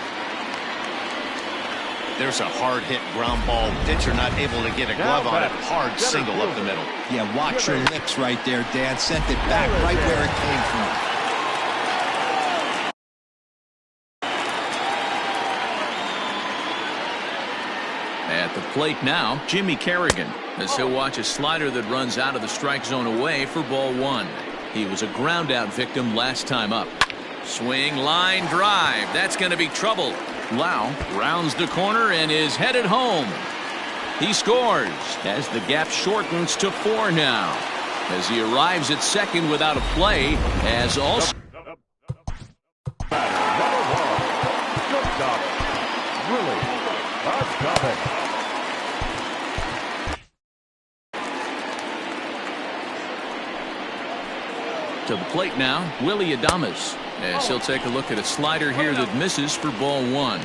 There's a hard hit ground ball. Pitcher not able to get a glove on it. Hard single up the middle. Yeah, watch your lips right there, Dan. Sent it back right where it came from. At the plate now, Jimmy Kerrigan, as he'll watch a slider that runs out of the strike zone away for ball 1. He was a ground out victim last time up. Swing, line drive. That's going to be trouble. Lau rounds the corner and is headed home. He scores as the gap shortens to 4 now. As he arrives at second without a play, as also. To the plate now, Willie Adames, as he'll take a look at a slider here that misses for ball 1.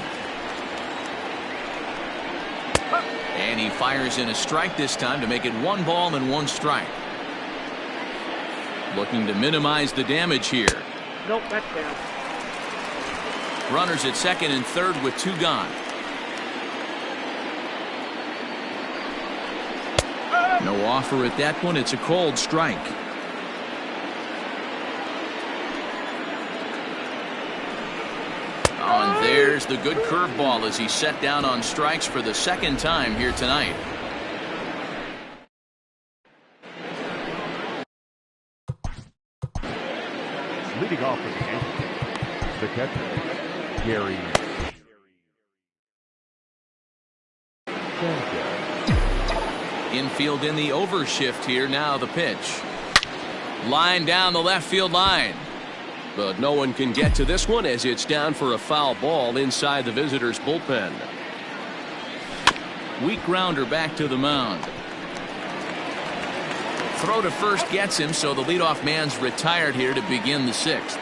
And he fires in a strike this time to make it 1 ball and 1 strike. Looking to minimize the damage here. Nope, that's down. Runners at second and third with 2 gone. No offer at that one. It's a cold strike. And there's the good curveball as he's set down on strikes for the second time here tonight. Leading off the catcher, Gary. Infield in the overshift here. Now the pitch. Line down the left field line. But no one can get to this one as it's down for a foul ball inside the visitors' bullpen. Weak grounder back to the mound. Throw to first gets him, so the leadoff man's retired here to begin the 6th.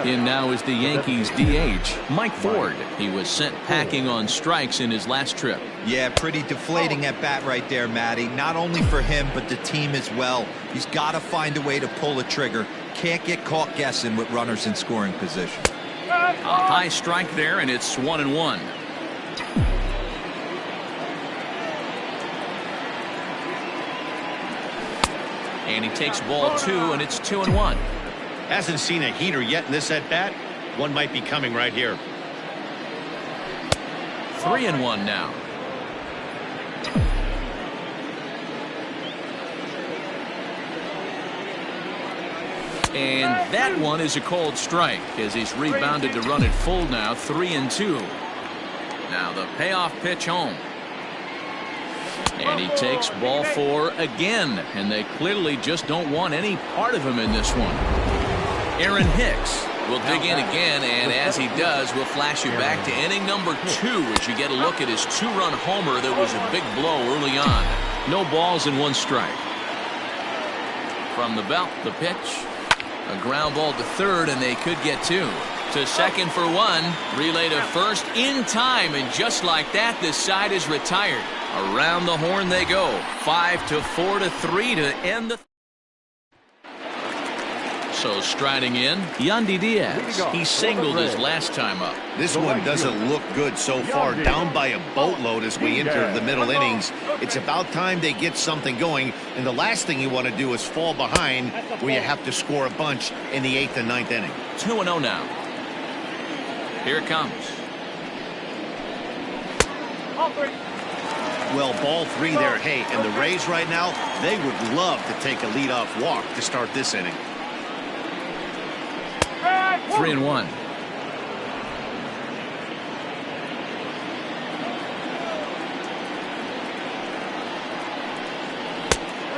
In now is the Yankees DH, Mike Ford. He was sent packing on strikes in his last trip. Yeah, pretty deflating at bat right there, Matty. Not only for him, but the team as well. He's got to find a way to pull a trigger. Can't get caught guessing with runners in scoring position. A high strike there, and it's 1-1. And he takes ball 2, and it's 2-1. Hasn't seen a heater yet in this at bat. One might be coming right here. 3-1 now. And that one is a cold strike as he's rebounded to run it full now. 3-2. Now the payoff pitch home. And he takes ball 4 again. And they clearly just don't want any part of him in this one. Aaron Hicks will dig in again, and as he does, we'll flash you back to inning number 2 as you get a look at his 2-run homer that was a big blow early on. No balls and 1 strike. From the belt, the pitch. A ground ball to third, and they could get 2. To second for 1. Relay to first in time, and just like that, this side is retired. Around the horn they go. 5-4 to 3 to end the. So striding in, Yandy Diaz. He singled his last time up. This one doesn't look good so far. Down by a boatload as we enter the middle innings. It's about time they get something going, and the last thing you want to do is fall behind where you have to score a bunch in the 8th and 9th inning. 2-0 now. Here it comes. Well, ball 3 there. Hey, and the Rays right now, they would love to take a leadoff walk to start this inning. 3-1.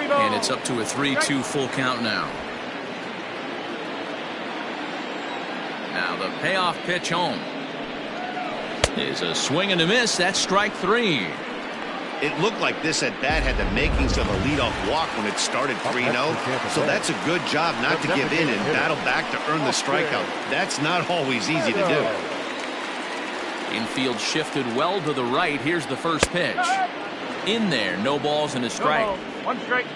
And it's up to a 3-2 full count now. Now the payoff pitch home is a swing and a miss. That's strike 3. It looked like this at bat had the makings of a leadoff walk when it started 3-0. So that's a good job not to give in and battle back to earn the strikeout. That's not always easy to do. Infield shifted well to the right. Here's the first pitch. In there, no balls and a strike. 1 strike.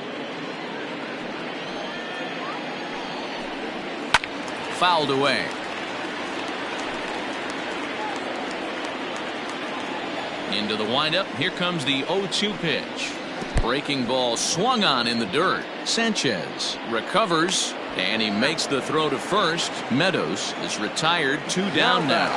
Fouled away. Into the windup. Here comes the 0-2 pitch. Breaking ball swung on in the dirt. Sanchez recovers, and he makes the throw to first. Meadows is retired. 2 down now.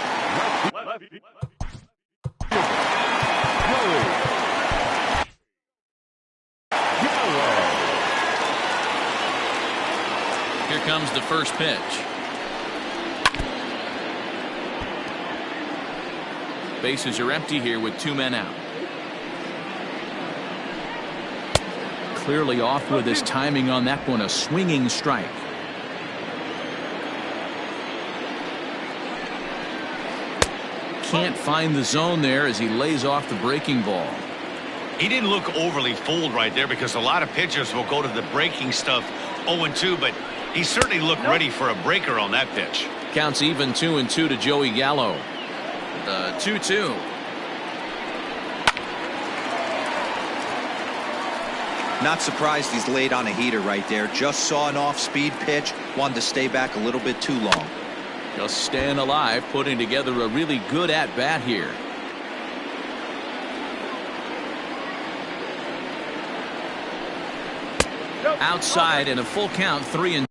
Here comes the first pitch. Bases are empty here with 2 men out. Clearly off with his timing on that one. A swinging strike. Can't find the zone there as he lays off the breaking ball. He didn't look overly fooled right there because a lot of pitchers will go to the breaking stuff 0-2, but he certainly looked ready for a breaker on that pitch. Counts even 2-2 to Joey Gallo. The 2-2. Not surprised he's laid on a heater right there. Just saw an off-speed pitch. Wanted to stay back a little bit too long. Just staying alive, putting together a really good at-bat here. Outside and a full count, 3-2.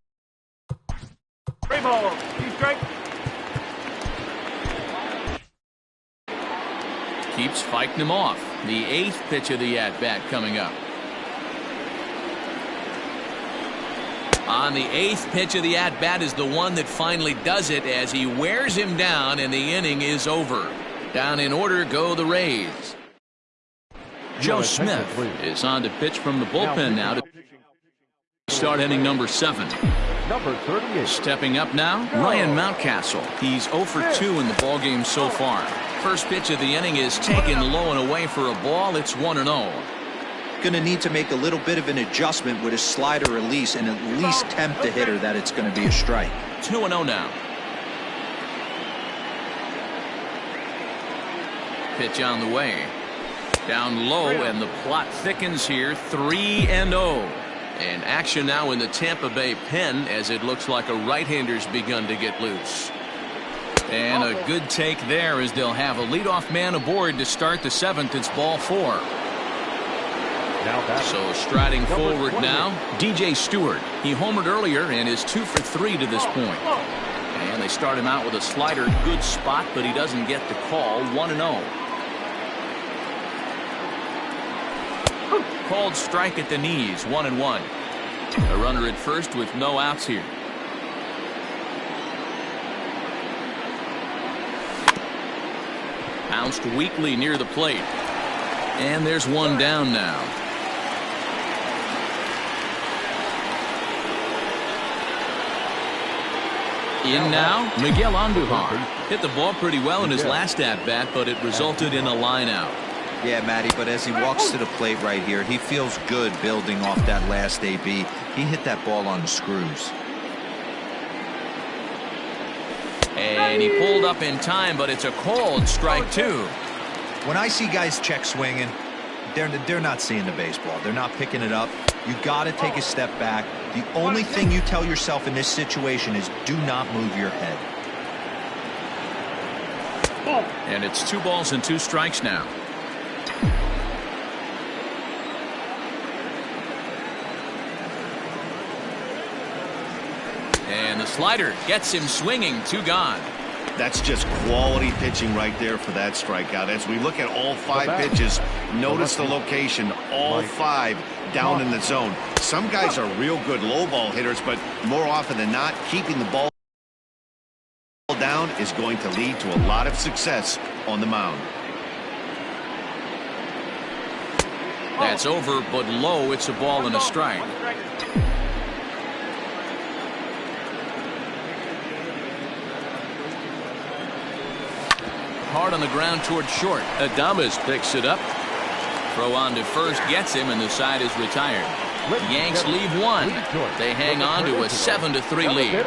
3 balls. 2 strikes. Keeps fighting him off. The 8th pitch of the at-bat coming up. On the 8th pitch of the at-bat is the one that finally does it as he wears him down, and the inning is over. Down in order go the Rays. Joe Smith is on to pitch from the bullpen now to start inning number 7. Number 38. Stepping up now, Ryan Mountcastle. He's 0 for 2 in the ballgame so far. First pitch of the inning is taken low and away for a ball. It's 1-0. Going to need to make a little bit of an adjustment with his slider release and at least tempt the hitter that it's going to be a strike. 2-0 now. Pitch on the way. Down low, and the plot thickens here. 3-0. And action now in the Tampa Bay pen as it looks like a right-hander's begun to get loose. And a good take there as they'll have a leadoff man aboard to start the 7th. It's ball 4. So striding forward now, DJ Stewart. He homered earlier and is 2 for 3 to this point. And they start him out with a slider. Good spot, but he doesn't get the call. 1-0. Called strike at the knees. 1-1. A runner at first with no outs here. Bounced weakly near the plate. And there's one down now. In now, Miguel Andujar. Hit the ball pretty well in his last at-bat, but it resulted in a line out. Yeah, Matty, but as he walks to the plate right here, he feels good building off that last AB. He hit that ball on the screws. And he pulled up in time, but it's a called strike 2. When I see guys check swinging, they're not seeing the baseball. They're not picking it up. You got to take a step back. The only thing you tell yourself in this situation is do not move your head. And it's 2 balls and 2 strikes now. And the slider gets him swinging. 2 gone. That's just quality pitching right there for that strikeout. As we look at all 5 pitches, notice the location, all 5 down in the zone. Some guys are real good low ball hitters, but more often than not, keeping the ball down is going to lead to a lot of success on the mound. That's over, but low. It's a ball and a strike. Hard on the ground toward short. Adames picks it up. Throw on to first gets him, and the side is retired. Yanks leave 1. They hang on to a 7-3 lead.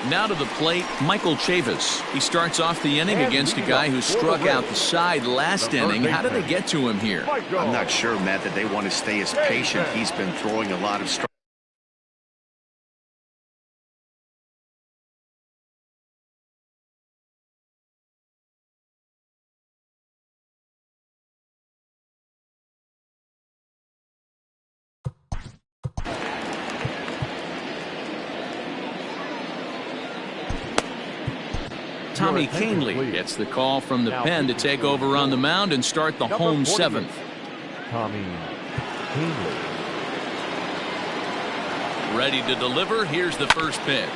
Now to the plate, Michael Chavis. He starts off the inning against a guy who struck out the side last inning. How did they get to him here? I'm not sure, Matt, that they want to stay as patient. He's been throwing a lot of strikes. Tommy Canely gets the call from the pen to take over on the mound and start the home 7th. Tommy Canely. Ready to deliver. Here's the first pitch.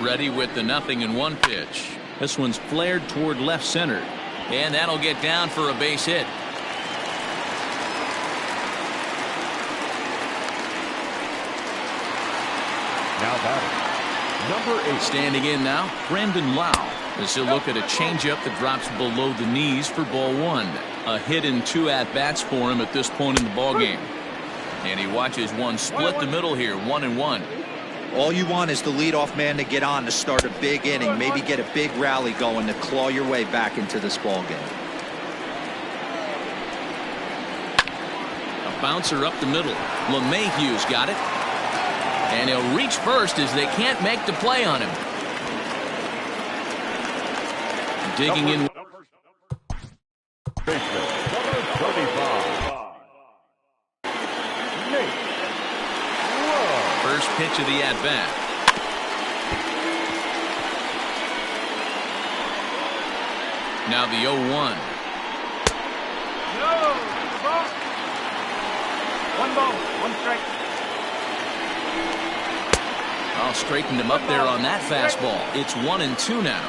Ready with the 0-1 pitch. This one's flared toward left center. And that'll get down for a base hit. Now batting, number 8. Standing in now, Brandon Lau. As he'll look at a changeup that drops below the knees for ball 1. A hit and 2 at-bats for him at this point in the ballgame. And he watches one split the middle here, 1-1. All you want is the leadoff man to get on to start a big inning, maybe get a big rally going to claw your way back into this ballgame. A bouncer up the middle. LeMahieu's got it. And he'll reach first as they can't make the play on him. Digging in. First pitch of the at-bat. Now the 0-1. No, 1 ball, 1 strike. I'll straighten him up there on that fastball. It's 1-2 now.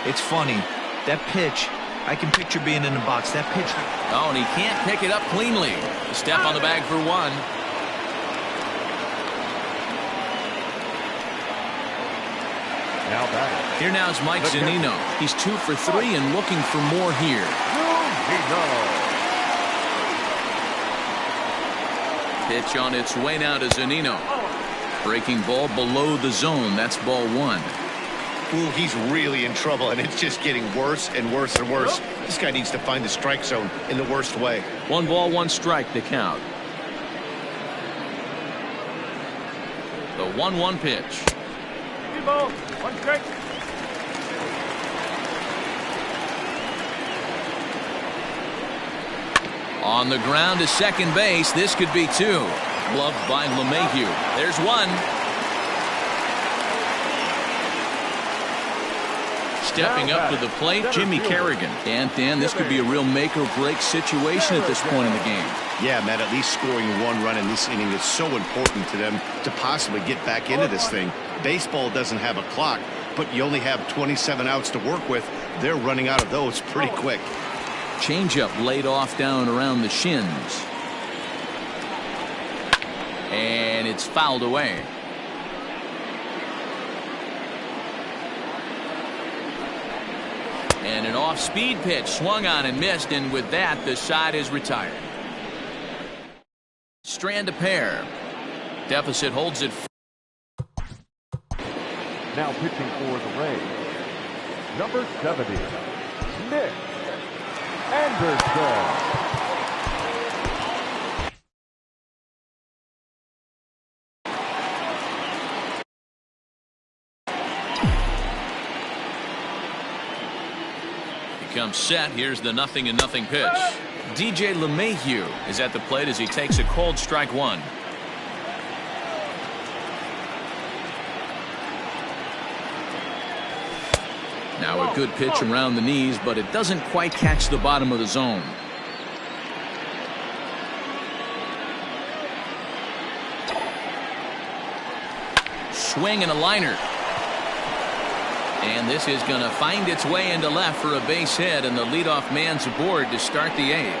It's funny. That pitch, I can picture being in the box. That pitch. Oh, and he can't pick it up cleanly. A step on the bag for 1. Now batting. Here now is Mike Zunino. He's 2 for 3 and looking for more here. Pitch on its way now to Zunino. Breaking ball below the zone. That's ball 1. Ooh, he's really in trouble, and it's just getting worse and worse and worse. This guy needs to find the strike zone in the worst way. 1 ball, 1 strike to count. The 1-1 pitch. 3 balls, 1 strike. On the ground to second base. This could be 2. Gloved by LeMahieu. There's 1. Stepping up to the plate, Jimmy Kerrigan. And Dan, this could be a real make or break situation at this point in the game. Yeah, Matt, at least scoring 1 run in this inning is so important to them to possibly get back into this thing. Baseball doesn't have a clock, but you only have 27 outs to work with. They're running out of those pretty quick. Changeup laid off down around the shins. And it's fouled away. And an off-speed pitch swung on and missed, and with that, the side is retired. Strand a pair. Deficit holds it. Now pitching for the Rays, number 70, Nick Anderson. Comes set. Here's the 0-0 pitch. DJ LeMahieu is at the plate as he takes a cold strike one. Now a good pitch around the knees, but it doesn't quite catch the bottom of the zone. Swing and a liner. And this is going to find its way into left for a base hit, and the leadoff man's aboard to start the 8th.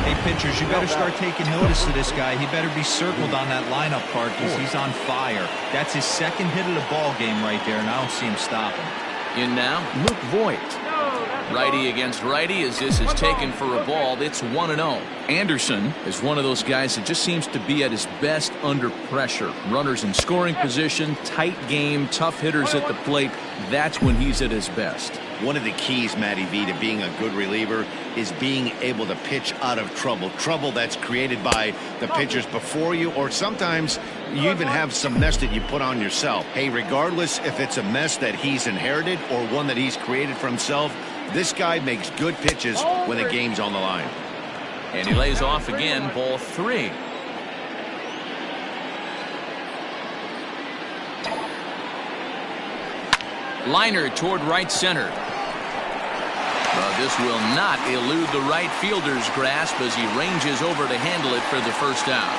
Hey, pitchers, you better start taking notice of this guy. He better be circled on that lineup card because he's on fire. That's his second hit of the ball game right there, and I don't see him stopping. In now, Luke Voigt. Righty against righty as this is taken for a ball. It's 1-0. Anderson is one of those guys that just seems to be at his best under pressure. Runners in scoring position, tight game, tough hitters at the plate. That's when he's at his best. One of the keys, Matty V, to being a good reliever is being able to pitch out of trouble. Trouble that's created by the pitchers before you, or sometimes you even have some mess that you put on yourself. Hey, regardless if it's a mess that he's inherited or one that he's created for himself, this guy makes good pitches when the game's on the line. And he lays off again, ball 3. Liner toward right center. But this will not elude the right fielder's grasp as he ranges over to handle it for the first out.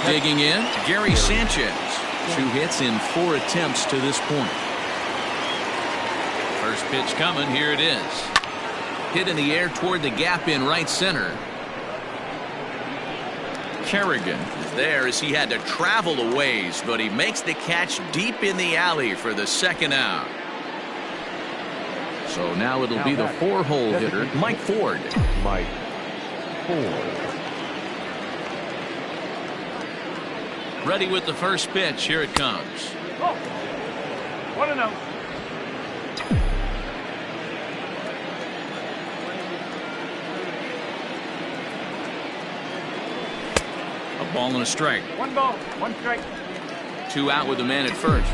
Digging in, Gary Sanchez. 2 hits in 4 attempts to this point. First pitch coming, here it is. Hit in the air toward the gap in right center. Kerrigan is there as he had to travel a ways, but he makes the catch deep in the alley for the second out. So now it'll be the 4-hole hitter, Mike Ford. Mike Ford. Ready with the first pitch. Here it comes. 1-0. A ball and a strike. 1 ball, 1 strike. 2 out with the man at first.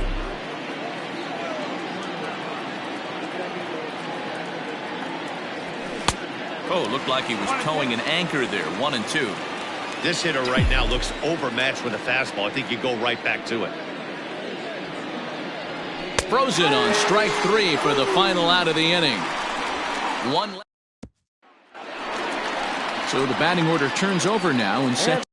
Oh, looked like he was towing an anchor there. 1-2. This hitter right now looks overmatched with a fastball. I think you go right back to it. Frozen on strike 3 for the final out of the inning. 1 left. So the batting order turns over now and set.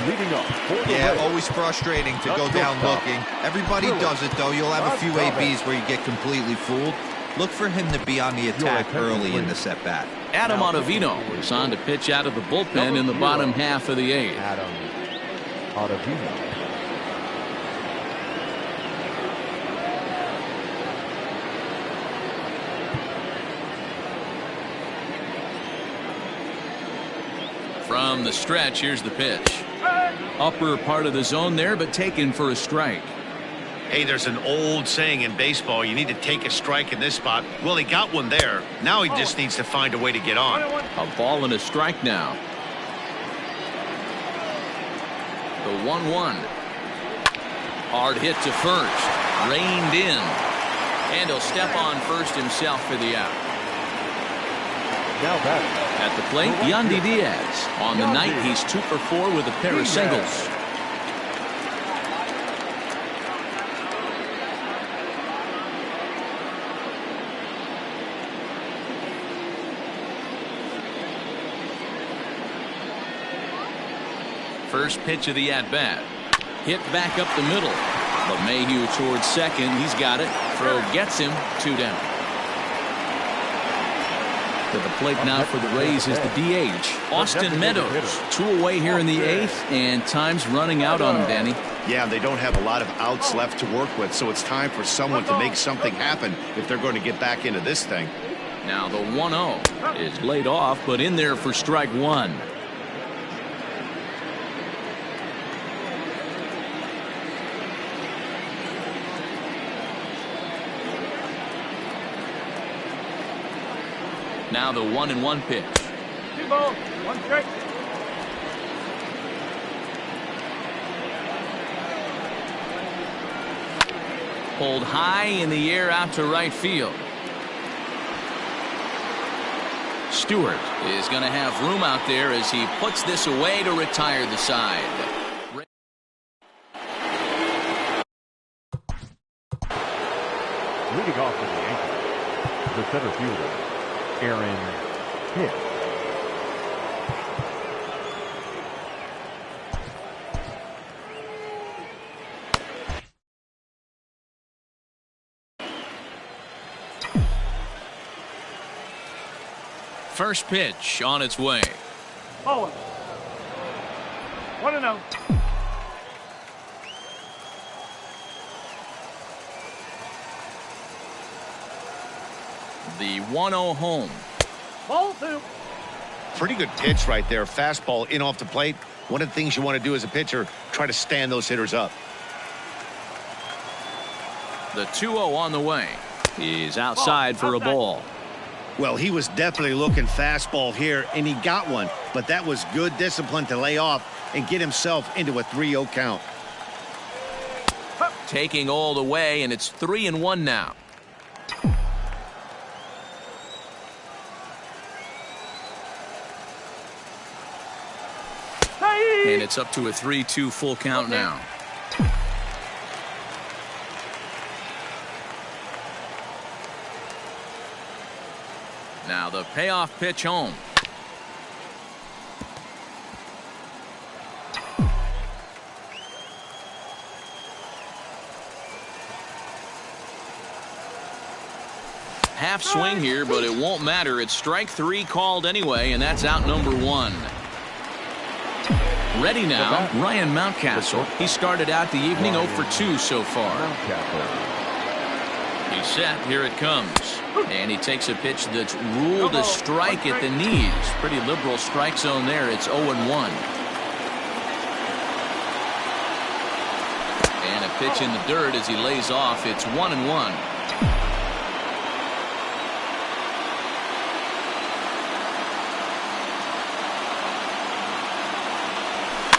Leading up. Yeah, always frustrating to go down looking. Everybody does it, though. You'll have a few ABs where you get completely fooled. Look for him to be on the attack early in the set-bat. Adam Ottavino is on to pitch out of the bullpen in the bottom half of the 8th. Adam Ottavino. From the stretch, here's the pitch. Upper part of the zone there, but taken for a strike. Hey, there's an old saying in baseball, you need to take a strike in this spot. Well, he got one there. Now he just needs to find a way to get on. A ball and a strike now. The 1-1. Hard hit to first. Reined in. And he'll step on first himself for the out. Now back. At the plate, Yandy Diaz. On the night, he's 2 for 4 with a pair of singles. First pitch of the at-bat. Hit back up the middle. LeMahieu towards second. He's got it. Throw gets him. 2 down. To the plate now for the Rays is the DH, Austin Meadows. 2 away here in the 8th, and time's running out on him, Danny. Yeah, they don't have a lot of outs left to work with, so it's time for someone to make something happen if they're going to get back into this thing. Now the 1-0 is laid off, but in there for strike 1. Now the 1-1 pitch. 2 balls, 1 strike. Pulled high in the air out to right field. Stewart is going to have room out there as he puts this away to retire the side. Leading off for the Yankees, the center fielder, Aaron Hicks. First pitch on its way. Ball 1-0. The 1-0 home. Ball 2. Pretty good pitch right there. Fastball in off the plate. One of the things you want to do as a pitcher, try to stand those hitters up. The 2-0 on the way. He's outside for a ball. Well, he was definitely looking fastball here, and he got one. But that was good discipline to lay off and get himself into a 3-0 count. Taking all the way, and it's 3-1 now. And it's up to a 3-2 full count now. Now the payoff pitch home. Half swing here, but it won't matter. It's strike 3 called anyway, and that's out number 1. Ready now, Ryan Mountcastle. He started out the evening 0 for 2 so far. He's set. Here it comes. And he takes a pitch that's ruled a strike at the knees. Pretty liberal strike zone there. It's 0-1. And a pitch in the dirt as he lays off. It's 1-1.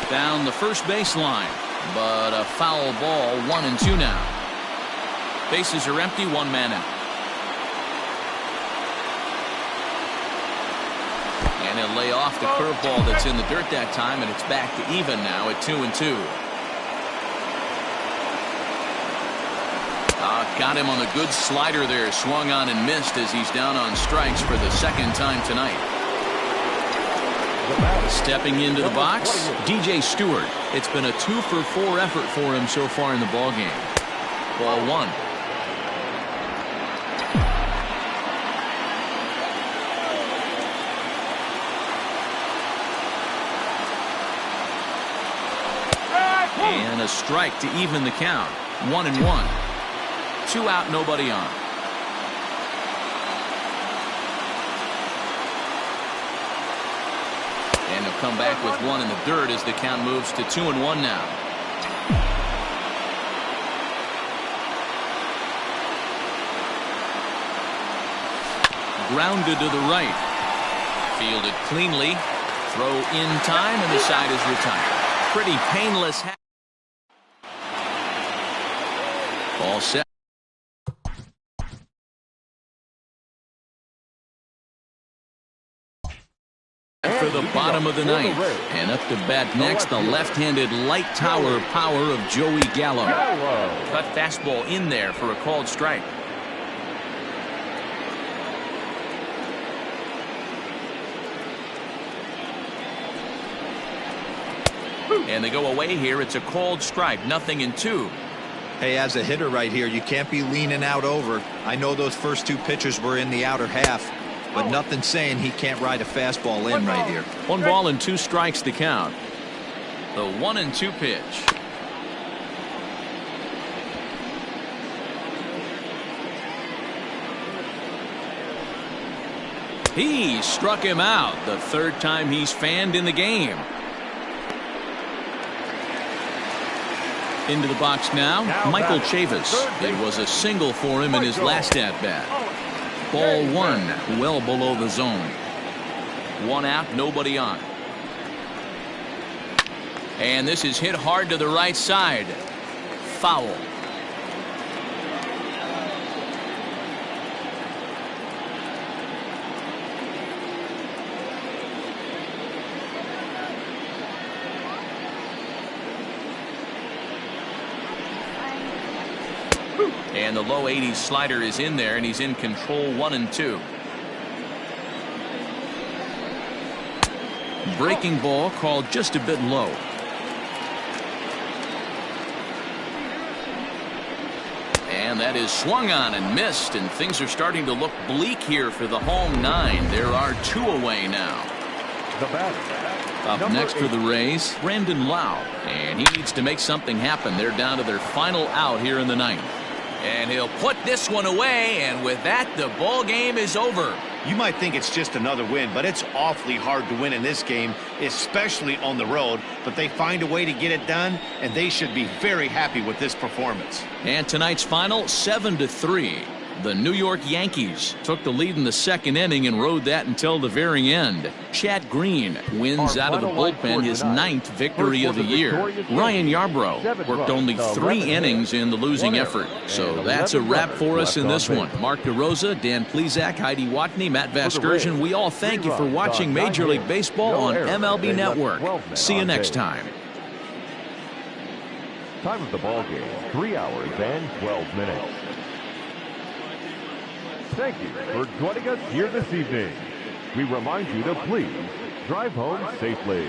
Down the first baseline, but a foul ball. 1-2 now. Bases are empty. 1 man out. And he'll lay off the curveball that's in the dirt that time, and it's back to even now at 2-2. Got him on the good slider there. Swung on and missed as he's down on strikes for the 2nd time tonight. Stepping into the box, DJ Stewart. It's been a 2 for 4 effort for him so far in the ballgame. Ball 1. And a strike to even the count. 1-1. 2 out, nobody on. And he'll come back with 1 in the dirt as the count moves to 2-1 now. Grounded to the right. Fielded cleanly. Throw in time, and the side is retired. Pretty painless. All set. For the bottom of the 9th. And up to bat next, the left-handed light tower power of Joey Gallo. Cut fastball in there for a called strike. And they go away here. It's a called strike. 0-2. Hey, as a hitter right here, you can't be leaning out over. I know those first 2 pitches were in the outer half, but nothing saying he can't ride a fastball in right here. 1 ball and 2 strikes to count. The 1-2 pitch. He struck him out. The 3rd time he's fanned in the game. Into the box now, Michael Chavis. It was a single for him in his last at-bat. Ball one, well below the zone. One out, nobody on. And this is hit hard to the right side. Foul. And the low 80s slider is in there, and he's in control 1-2. Breaking ball called just a bit low. And that is swung on and missed, and things are starting to look bleak here for the home 9. There are 2 away now. The batter, Up next for the Rays, Brandon Lau, and he needs to make something happen. They're down to their final out here in the 9th. And he'll put this one away, and with that, the ball game is over. You might think it's just another win, but it's awfully hard to win in this game, especially on the road. But they find a way to get it done, and they should be very happy with this performance. And tonight's final, 7-3. The New York Yankees took the lead in the 2nd inning and rode that until the very end. Chad Green wins out of the bullpen his 9th victory of the year. Ryan Yarbrough worked only 3 innings in the losing effort. So that's a wrap for us in this one. Mark DeRosa, Dan Plesac, Heidi Watney, Matt Vasgersian, we all thank you for watching Major League Baseball on MLB Network. See you next time. Time of the ball game, 3 hours and 12 minutes. Thank you for joining us here this evening. We remind you to please drive home safely.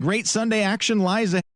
Great Sunday action lies ahead.